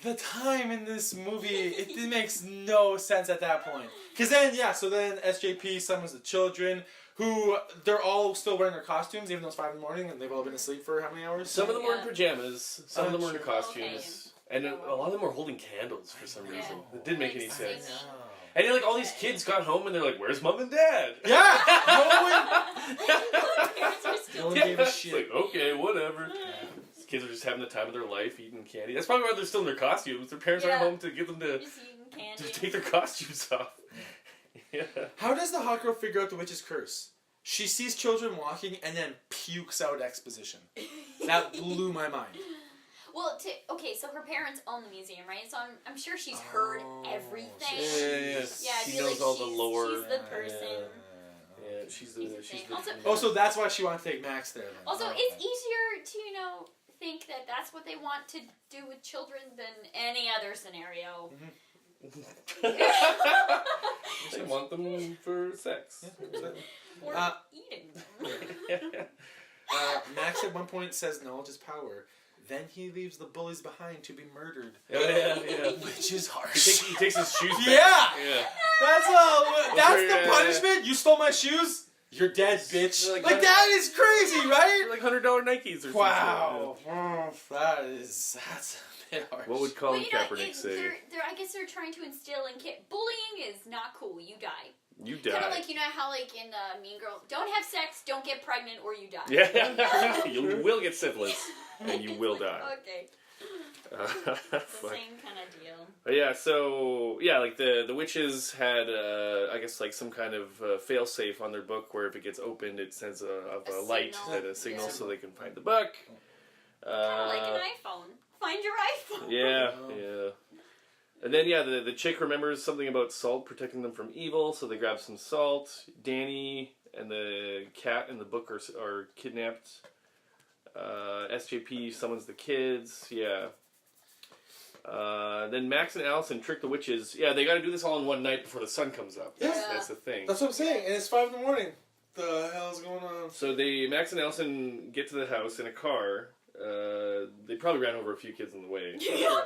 The time in this movie, it makes no sense at that point. Because then, so then SJP summons the children, who they're all still wearing their costumes, even though it's 5 in the morning, and they've all been asleep for how many hours? Some of them were in pajamas. Some of them were in costumes. Okay. And a lot of them were holding candles for some reason. It didn't make any Makes sense. sense. And then, like, all these kids got home and they're like, where's mom and dad? Yeah! Parents are No still one gave a It's shit. like, okay, whatever. These kids are just having the time of their life, eating candy. That's probably why they're still in their costumes. Their parents aren't home to get them to just eating candy. take their costumes off. Yeah. How does the hot girl figure out the witch's curse? She sees children walking and then pukes out exposition. That blew my mind. Well, okay, so her parents own the museum, right? So I'm sure she's heard everything. Yeah. Yeah, I She feel knows like all the lore. She's the person. Yeah, she's the Also- Oh, so that's why she wanted to take Max there then. Also, Oh, it's okay. easier to, think that that's what they want to do with children than any other scenario. They want them for sex. Or Uh, eating them. Max at one point says knowledge is power. Then he leaves the bullies behind to be murdered. Yeah. Which is harsh. He takes his shoes back. Yeah! That's the Yeah. punishment? You stole my shoes? You're dead, bitch. Like, Like, that is crazy, right? Like $100 Nikes or something. Wow. That's a bit harsh. What would Colin Kaepernick say? I guess they're trying to instill in kids. Bullying is not cool. You die. You die. Kind of like, how like in Mean Girl, don't have sex, don't get pregnant, or you die. Yeah. You will get syphilis, and you will die. Okay. It's the same kind of deal. But yeah, so yeah, like the witches had I guess like some kind of fail-safe on their book where if it gets opened, it sends a light at a signal so they can find the book. Kind of like an iPhone. Find your iPhone. Yeah. And then the chick remembers something about salt protecting them from evil, so they grab some salt. Danny and the cat in the book are kidnapped. SJP summons the kids. Yeah. Then Max and Allison trick the witches. Yeah, they got to do this all in one night before the sun comes up. That's the thing. That's what I'm saying. And it's 5 in the morning. The hell's going on? So Max and Allison get to the house in a car. They probably ran over a few kids on the way. Yeah,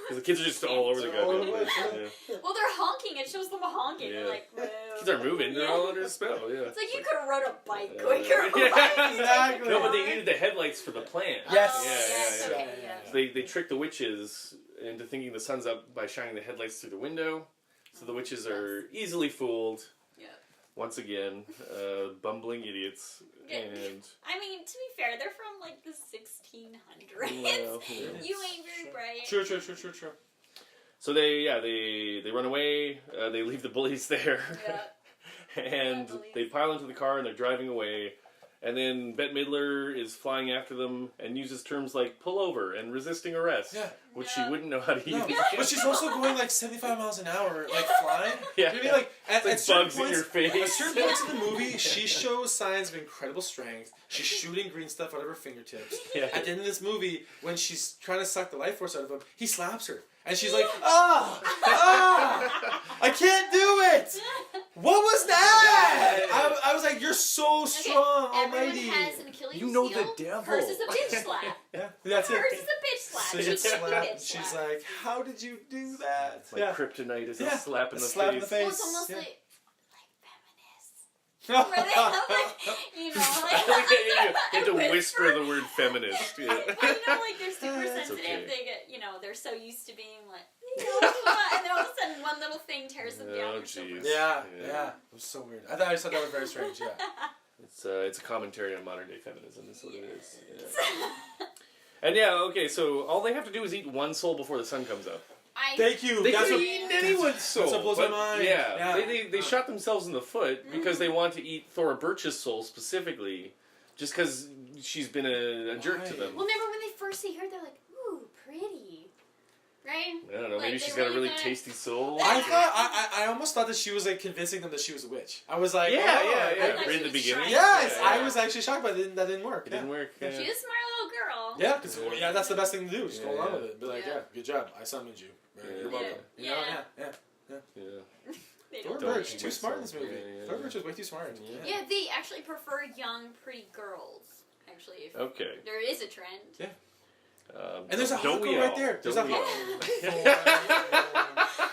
because the kids are just all over the goddamn place. Yeah. Well, they're honking. It shows them honking. Yeah. They're like, whoa. Kids are moving. They're all under a spell. Yeah. It's like you could have rode a bike quicker. Exactly. No, but they needed the headlights for the plan. Yes. Okay, So they trick the witches into thinking the sun's up by shining the headlights through the window. So the witches are easily fooled. Yeah. Once again, bumbling idiots. And I mean, to be fair, they're from like the 1600s. Well, you ain't very bright. True. So they run away. They leave the bullies there. Yeah. And they pile into the car and they're driving away. And then Bette Midler is flying after them and uses terms like pull over and resisting arrest, which she wouldn't know how to use. But she's also going like 75 miles an hour, like flying. Yeah. You know, like at bugs in your face. At certain points in the movie, she shows signs of incredible strength. She's shooting green stuff out of her fingertips. Yeah. At the end of this movie, when she's trying to suck the life force out of him, he slaps her. And she's like, I can't do it! What was that? I was like, you're so strong, almighty. Everyone has an Achilles You know heel. the devil. Hers is a bitch slap. Yeah, that's it. Hers is a bitch slap. So She's gets a slapped, bitch and she's slap. like, how did you do that? My kryptonite is a slap in the slap face. in the face. Well, it's almost Yeah. like feminists. Where they have like, you You have to a whisper the word feminist. Yeah. Well, like they're super sensitive. okay. They get, they're so used to being like, and then all of a sudden one little thing tears them down. Oh, or so jeez. Yeah. It was so weird. I just thought that was very strange, yeah. It's a commentary on modern day feminism. Is what it is. Yeah. And okay. So all they have to do is eat one soul before the sun comes up. Thank you. They That's could what eat anyone's soul. That's what blows my mind. Yeah. They shot themselves in the foot because they want to eat Thora Birch's soul specifically, just because she's been a jerk to them. Well, remember when they first see her, they're like, ooh, pretty. Right? I don't know. Like, Maybe she's got a really tasty soul. I almost thought that she was like convincing them that she was a witch. I was like, yeah. Like In the beginning. Yes, Yeah. I was actually shocked, but that didn't work. It didn't work. Yeah. She's a smart little girl. Yeah, because that's the best thing to do. Just go along Yeah. with it. Be like, good job. I summoned you. You're welcome. You know? Yeah. They Thora don't Birch, really- too smart in this movie. Yeah. Thora Birch was way too smart. Yeah, they actually prefer young, pretty girls. Actually, if Okay. there is a trend. Yeah. And there's a hot don't girl we right all? there. There's Don't a we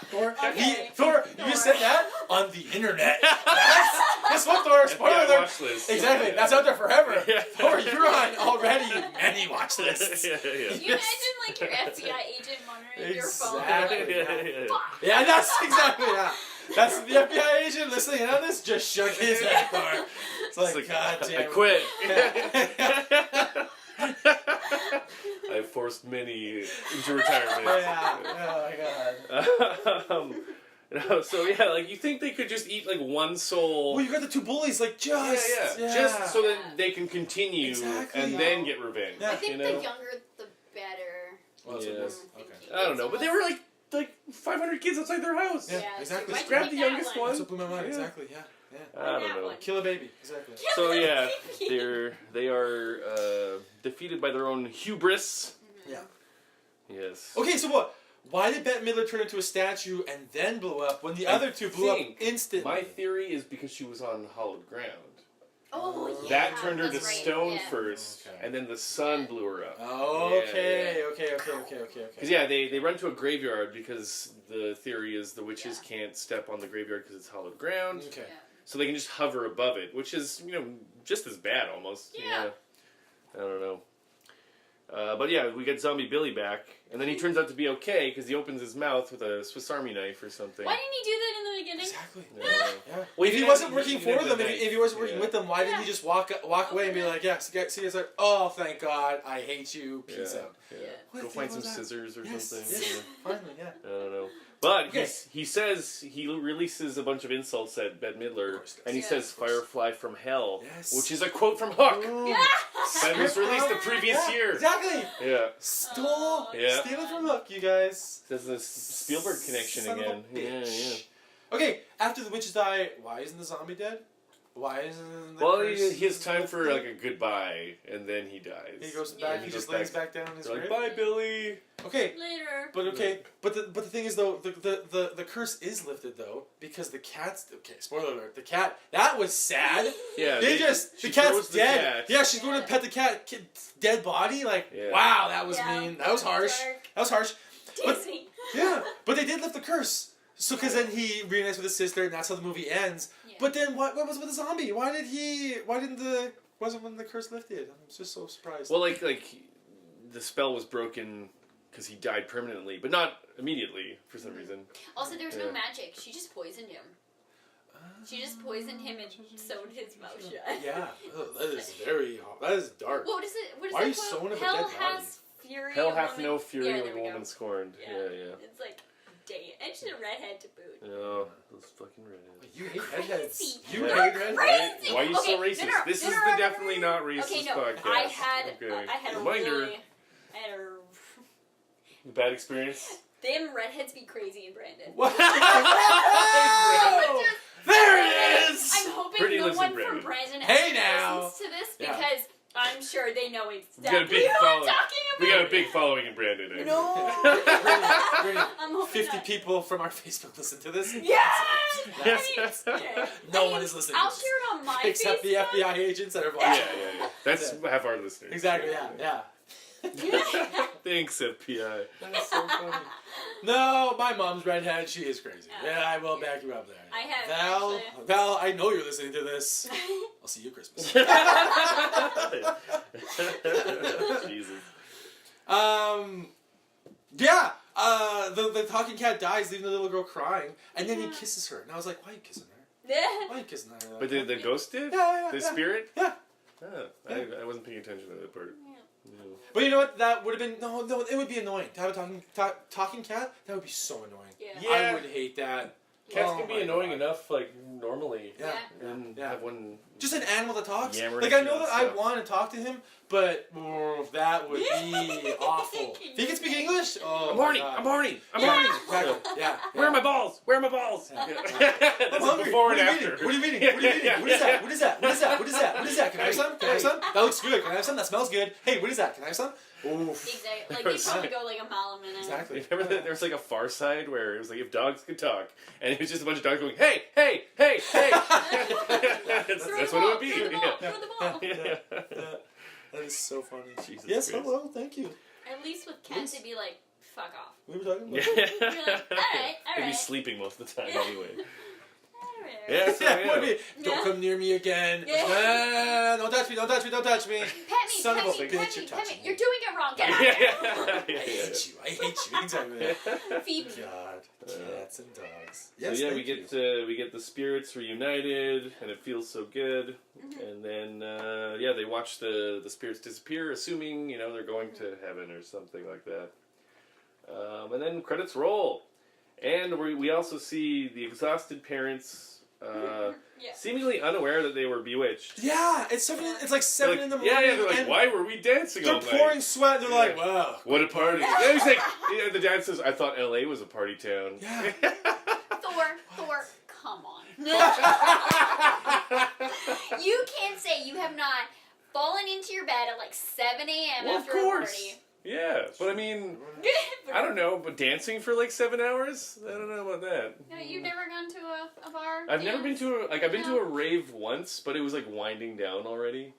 Thor. Okay. Thor, you just said that on the internet. Guess what, Thor? Spoiler FBI alert. watch list. Exactly. Yeah. That's out there forever. Yeah. Thor, you're on already many watch lists. Yeah. Can you imagine like your FBI agent monitoring your phone? Exactly. Like, fuck. Yeah, that's exactly That's the FBI agent listening in on this. Just shook his head, Thor. It's like, God damn. I quit. Yeah. I forced many into retirement. Oh my God. So like you think they could just eat like one soul? Well, you got the two bullies, like just just so that they can continue and then get revenge. Yeah. I think you the know? younger, the better. Well, Yeah. Okay. I don't know, but they were like 500 kids outside their house. Yeah, exactly. so Just why'd grab you the pick youngest that one. That's what blew my mind. Yeah. Exactly. Yeah. I don't know. Kill a baby. Exactly. So they are defeated by their own hubris. Yeah. Yes. Okay, so what? Why did Bette Midler turn into a statue and then blow up when the other two blew up instantly? My theory is because she was on hollowed ground. Oh, yeah. That turned her to that's right, stone yeah. first, Okay. and then the sun blew her up. Okay. Because they run to a graveyard because the theory is the witches can't step on the graveyard because it's hollowed ground. Okay. Yeah. So they can just hover above it, which is just as bad almost. Yeah. I don't know. But we get Zombie Billy back, And then he turns out to be okay because he opens his mouth with a Swiss Army knife or something. Why didn't he do that in the beginning? Exactly. Yeah. Well, if he wasn't working for them, knife. if he wasn't working with them, why didn't he just walk away and be like, yeah, see, it's like, oh, thank God, I hate you, peace out. Yeah. Go find some scissors or something. Yes. Finally, yeah. I don't know. But he says, he releases a bunch of insults at Bette Midler, and he says Firefly from Hell, which is a quote from Hook. That was released the previous year. Exactly. Yeah. Steal it from Hook, you guys. There's this Spielberg connection Son again. of a bitch. Yeah. Okay, after the witches die, why isn't the zombie dead? Why isn't the Well, curse- he has time for like a goodbye, and then he dies. He goes back. He just lays back down in his They're grave. like, bye, Billy. Okay. Later. But okay, but the thing is though, the curse is lifted though because the cat's spoiler alert, the cat that was sad. Yeah, the cat's throws the dead. cat. Yeah, she's going to pet the kid's dead body. Like wow, that was mean. That was harsh. That was harsh. Disney. Yeah, but they did lift the curse. So because then he reunites with his sister, and that's how the movie ends. Yeah. But then what was with the zombie? Wasn't when the curse lifted? I'm just so surprised. Well, like the spell was broken because he died permanently, but not immediately for some reason. Also, there was no magic. She just poisoned him. She just poisoned him and sewed his mouth shut. Yeah, that is very hot. That is dark. What is it? What is Why are that you quote? sewing up a Hell dead body? has fury. Hell a hath woman- no fury Yeah, like there a we go. woman scorned. Yeah. It's like, dang it. And she's a redhead to boot. Oh, those fucking redheads. You hate redheads. Crazy. You You're hate redheads. crazy. Why are you so Okay, racist? no, This no, is no, the no, definitely no, not racist okay, no. podcast. I had a Reminder. really, I had a Bad experience. them redheads be crazy in Brandon. What? There it is. I'm hoping Brittany no lives one in Brandon. from Brandon Hey, actually now. listens to this Yeah. because I'm sure they know We got a exactly big what I'm following. talking about. We got a big following in Brandon. Eh? No. Brittany, I'm hoping 50 not. people from our Facebook listen to this. Yes. Yes. No one is listening. I'll to this. share it on my Except the Facebook. FBI agents that are Yeah, watching. yeah. That's half our listeners. Exactly. Yeah. Thanks, FBI. That's so funny. No, my mom's redhead. She is crazy. Yeah. Yeah, I will back you up there. I have Val, I know you're listening to this. I'll see you Christmas. Jesus. Yeah. The talking cat dies, leaving the little girl crying, and then he kisses her, and I was like, why are you kissing her? Why are you kissing her? But the ghost did? Yeah. The spirit? Yeah. Oh, I wasn't paying attention to that part. No. But you know what? That would have been no. It would be annoying to have a talking cat. That would be so annoying. Yeah. I would hate that. Cats Oh can be my annoying God. enough, like, normally. Yeah. And Yeah. have one... Just an animal that talks. Yammering Like I at know you that and I stuff. want to talk to him, but that would be awful. If he can speak English, oh I'm my horny! God. I'm horny! I'm Yeah. horny! Exactly. Yeah. Where are my balls? Where are my balls? Yeah. That's I'm hungry. before What and are you after. eating? What are you eating? What are you eating? What is that? What is that? What is that? What is that? What is that? Can I have some? Can I have some? That looks good. Can I have some? That smells good. Hey, what is that? Can I have some? Oof. Exactly. Like they probably go like a mile a minute. Exactly. Remember that there was like a Far Side where it was like if dogs could talk, and it was just a bunch of dogs going, hey, hey, hey, hey. that's what it would be. Throw the ball. Yeah. Throw the ball. Yeah. That is so funny. Jesus Yes, Christ. hello, thank you. At least with cats, it'd be like, fuck off. We were talking about. Yeah. You're like, all right. They'd be sleeping most of the time anyway. Alright. Yeah, so, Yeah, would be. Yeah. Don't come near me again. Yeah. Don't touch me, don't touch me, don't touch me. Pet me, Son pet of a me, bitch, pet me, you're pet me. touching me. You're doing it wrong. Get out Yeah. there. I hate you. I hate you. Exactly. Feed me. God, cats and dogs. So Yes, yeah, thank we get the spirits reunited, and it feels so good. And then they watch the spirits disappear, assuming they're going to heaven or something like that. And then credits roll, and we also see the exhausted parents. Yeah. Seemingly unaware that they were bewitched. Yeah, it's 7. It's like 7 in the morning. Yeah, they're like, and why were we dancing all they're night? pouring sweat. They're like, wow. What a party! Yeah, he's like, the dad says, "I thought L.A. was a party town." Yeah. Thor, come on. You can't say you have not fallen into your bed at like 7 a.m. Well, of after course. a party. Yeah, but I mean, I don't know, but dancing for like 7 hours? I don't know about that. No, you've never gone to a bar? I've never been dance? to I've been to No. a rave once, but it was like winding down already.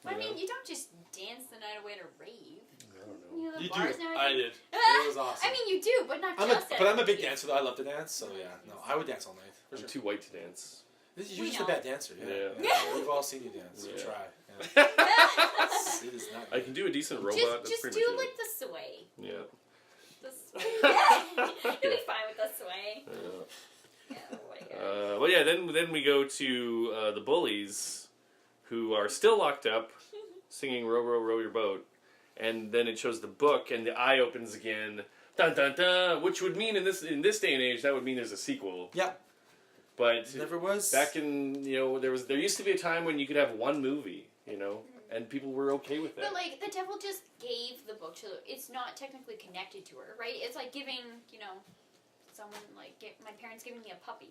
But I mean, you don't just dance the night away at a rave. I don't know. You know, the You bars do. and I everything. did. It was awesome. I mean, you do, but not just at I'm a big raves. dancer though. I love to dance. So yeah, no, I would dance all night. For I'm sure. too white to dance. You're We just a know. bad dancer. Yeah. Yeah. We've all seen you dance. Yeah. Try. Yeah. It is not. I can do a decent robot. That's Just pretty do much like the sway. it. Yeah. yeah, then we go to the bullies, who are still locked up, singing "Row, row, row your boat," and then it shows the book, and the eye opens again. Dun dun dun, which would mean in this day and age that would mean there's a sequel. Yeah. But never was. Back in there used to be a time when you could have one movie, and people were okay with that. But like the devil just gave the book to. It's not technically connected to her, right? It's like giving someone my parents giving me a puppy.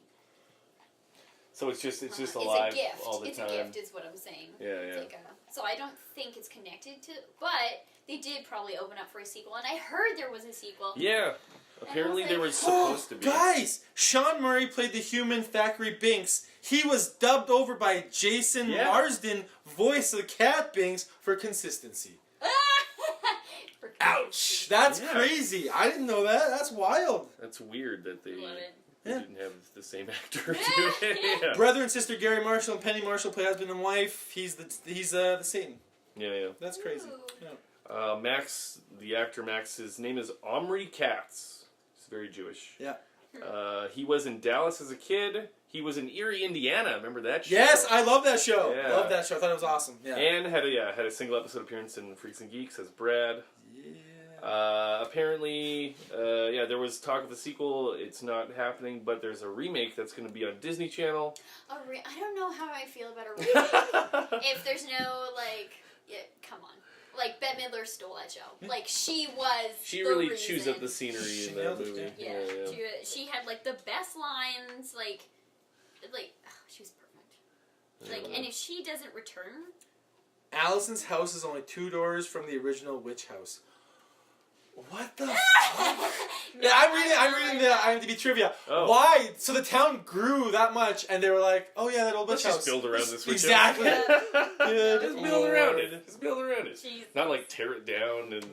So it's just alive it's a gift. all the it's time. It's a gift, is what I'm saying. Yeah. So I don't think it's connected to, but they did probably open up for a sequel, and I heard there was a sequel. Yeah. Apparently like, there was supposed to be. Guys, Sean Murray played the human Thackeray Binks. He was dubbed over by Jason Marsden, voice of the cat Binks, for consistency. Ouch! That's crazy. I didn't know that. That's wild. That's weird that they Yeah. didn't have the same actor do it. Yeah. Brother and sister Gary Marshall and Penny Marshall play husband and wife. He's the Satan. Yeah. That's crazy. Yeah. Max, the actor Max, his name is Omri Katz. He's very Jewish. Yeah. He was in Dallas as a kid. He was in Erie, Indiana. Remember that show? Yes, I love that show. Yeah. Love that show. I thought it was awesome. Yeah. And had a single episode appearance in Freaks and Geeks as Brad. Apparently, there was talk of a sequel. It's not happening, but there's a remake that's going to be on Disney Channel. I don't know how I feel about a remake. If there's no, come on. Like, Bette Midler stole that show. Like, she was She the really reason. chews up the scenery in that movie. Yeah. She had, the best lines, she was perfect. And if she doesn't return... Allison's house is only 2 doors from the original witch house. What the fuck? Yeah, I'm reading the IMDb trivia. Oh. Why? So the town grew that much, and they were like, "Oh yeah, that old witch house." Let's just build around this witch exactly. Good. Just build around it. Just build around it. Jesus. Not tear it down and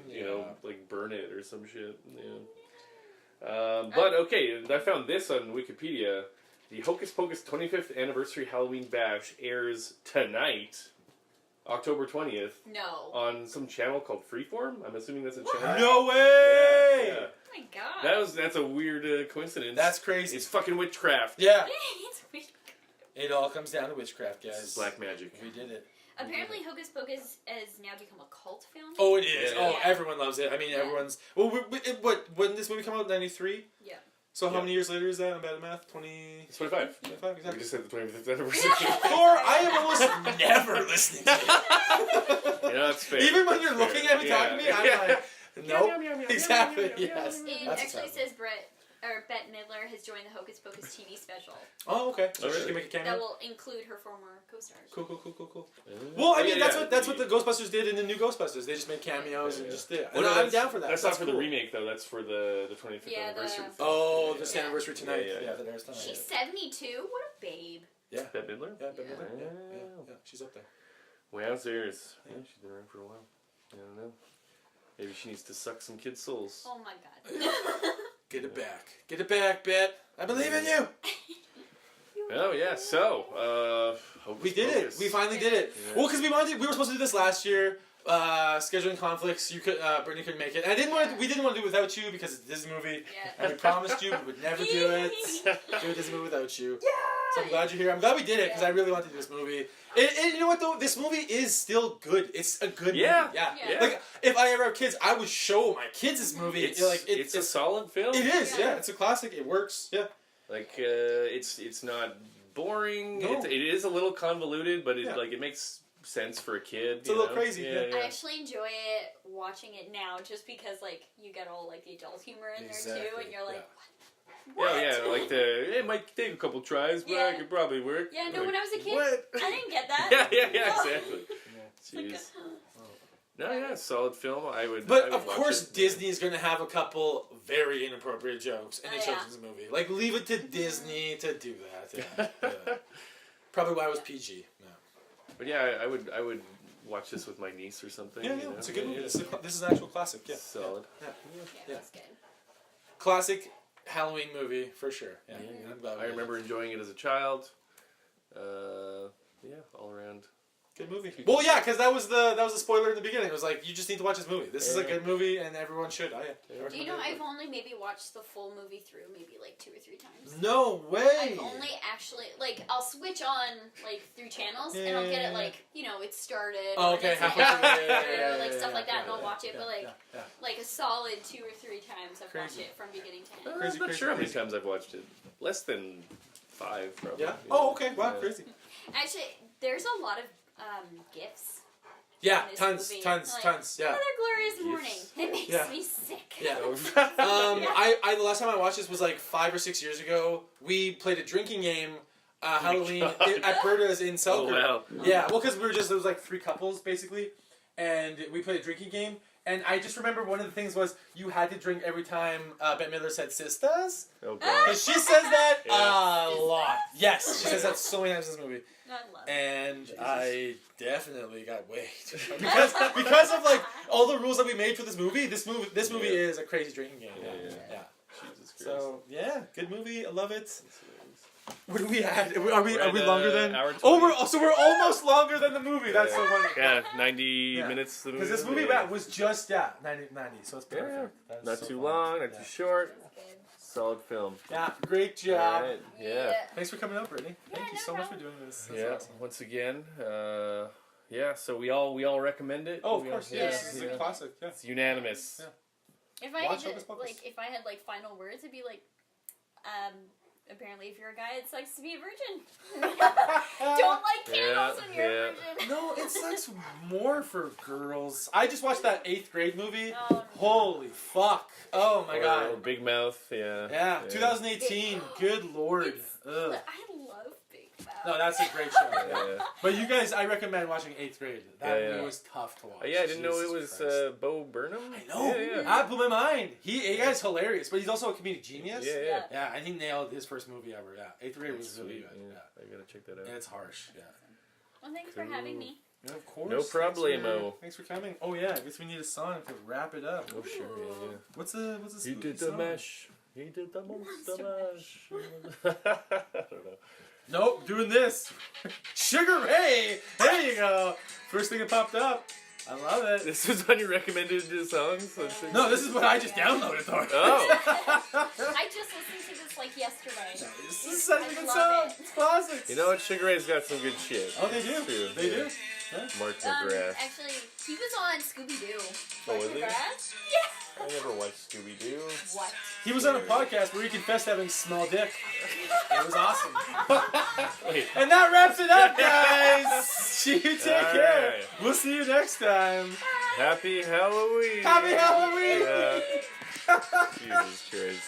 burn it or some shit. Yeah. But okay, I found this on Wikipedia. The Hocus Pocus 25th anniversary Halloween bash airs tonight. October 20th. No. On some channel called Freeform. I'm assuming that's a channel. No way! Yeah. Oh my god. That's a weird coincidence. That's crazy. It's fucking witchcraft. Yeah. It's weird. It all comes down to witchcraft, guys. This is black magic. We did it. Apparently, Hocus Pocus has now become a cult film. Oh, it is. Yeah. Oh, everyone loves it. I mean, everyone's... Well, when did this movie come out? 93? Yeah. So how many years later is that? I'm bad at math. 20... It's 25. 25, exactly. We just said the 25th anniversary. Thor, I am almost never listening to you. That's fair. Even when you're looking at me, talking to me, I'm like, nope. Meow, meow, meow, Exactly, meow, meow, meow, yes. meow, It meow. actually says Bette Midler has joined the Hocus Pocus TV special Oh, okay. So Oh, she really? can make a that cameo? will include her former co-stars. Cool. Well, I mean, Yeah, that's what the Ghostbusters did in the new Ghostbusters. They just made cameos and just did. Well, And no, I'm down for that. That's not for the cool. remake, though. That's for the 25th Yeah, anniversary. Oh, Yeah. the anniversary tonight. Yeah. That airs tonight. She's 72. What a babe. Yeah. Bette Midler? Yeah, Bette Yeah. Midler. Yeah. She's up there. Wowzers. Yeah, she's been around for a while. I don't know. Maybe she needs to suck some kids' souls. Oh my god. Get it back. Get it back, Bet. I believe in you. Oh, yeah. So, Hocus We did it. Pocus. We finally did it. Yeah. Well, because we were supposed to do this last year. Scheduling conflicts. Brittany couldn't make it. And we didn't want to do it without you because it's a Disney movie. Yeah. And we promised you we would never do it. Do a Disney movie without you. So I'm glad you're here. I'm glad we did it because I really wanted to do this movie. And you know what though? This movie is still good. It's a good movie. Yeah. Yeah. Like if I ever have kids, I would show my kids this movie. It's a solid film. It is. Yeah. Yeah. It's a classic. It works. Yeah. It's not boring. No. It is a little convoluted, but Yeah. it makes sense for a kid. It's a little crazy, yeah. I actually enjoy it watching it now just because you get all the adult humor in there too, and you're like, what? It might take a couple tries, but it could probably work. Yeah, no, when I was a kid, what? I didn't get that. Yeah, No. exactly. Jeez. No, solid film. I would. But I would of watch course, it. Disney is going to have a couple very inappropriate jokes in a Yeah. children's movie. Leave it to Disney to do that. Yeah. Probably why it was PG. No. But yeah, I would watch this with my niece or something. Yeah, you know? it's a good movie. Yeah. This is an actual classic. Yeah. Solid. Yeah, that's good. Classic Halloween movie for sure. Yeah. I remember enjoying it as a child. All around. Good movie. Well, yeah, because that was the spoiler in the beginning. It was like, you just need to watch this movie. This is a good movie, and everyone should. Oh, yeah. Do you know I've only maybe watched the full movie through maybe like 2 or 3 times. No way. I've only actually like I'll switch on like through channels and I'll get it like it started. Oh, okay, halfway through. Like stuff like that, and I'll watch it. But like a solid 2 or 3 times I've watched it from beginning to end. I'm not sure how many times I've watched it. Less than 5, probably. Yeah. Oh, okay. Wow, crazy. Actually, there's a lot of gifts. Yeah, in tons. Movie. Tons. Yeah. Another glorious morning. It makes me sick. Yeah. I the last time I watched this was like 5 or 6 years ago. We played a drinking game, Halloween at Berta's in Selkirk. Oh, wow. Yeah, well, because there was like 3 couples basically, and we played a drinking game. And I just remember one of the things was you had to drink every time Bette Midler said "sisters." Oh god. Because she says that a lot. Yes, she says that so many times in this movie. I love it. And I definitely got weighed because of like all the rules that we made for this movie. This movie is a crazy drinking game. Yeah. Jesus Christ. So good movie. I love it. What do we add? Are we longer than? Hour 20. We're almost longer than the movie. That's so funny. Yeah, 90 minutes. Because this movie was just 90, so it's perfect. That's not so too funny. long, not too short. That's good. Solid film. Yeah, great job. Right. Yeah. Thanks for coming up, Brittany. Thank you no so much for problem. doing this. Yeah. That's awesome. Once again, so we all recommend it. Oh, of course, yes. This is a Yeah. classic. Yeah. It's unanimous. Yeah. If I Watch had Hocus Pocus. if I had like final words, it'd be like, apparently if you're a guy, it sucks to be a virgin. Don't like candles when you're a virgin. No, it sucks more for girls. I just watched that 8th grade movie. Oh, no. Holy fuck! Oh my Or god. Big Mouth. Yeah. Yeah, 2018. Good lord. Ugh. I love Big Mouth. No, that's a great show. Yeah. But you guys, I recommend watching 8th grade. That Yeah. movie was tough to watch. Yeah, I didn't know it Jesus was Christ. Bo Burnham. I know. Yeah. That blew my mind. He guy's hilarious, but he's also a comedic genius. Yeah. Yeah, and he nailed his first movie ever. Yeah, 8th grade was really Sweet. good. Yeah. Yeah. I gotta check that out. And it's harsh. Yeah. Well, thanks for having me. Yeah, of course. No problemo. Thanks for coming. Oh yeah, I guess we need a song to wrap it up. Oh sure. Yeah. What's the He did the song? mesh. He did the monster mash. I don't know. Nope, doing this. Sugar Ray. There you go. First thing that popped up. I love it. This was on your recommended songs. No, this is what I just downloaded, Thor. Oh. I just listened to this like yesterday. This is such a good love song. it. It's classics. You know what? Sugar Ray's got some good shit. Oh, they do. Too. They do. Yeah. Mark McGrath. Actually, he was on Scooby Doo. Oh, was he? Yeah. I never watched Scooby Doo. What? He was on a podcast where he confessed having small dick. It was awesome. Wait. And that wraps it up, guys. You take care. right. We'll see you next time. Happy Halloween. Happy Halloween. Yeah. Jesus Christ.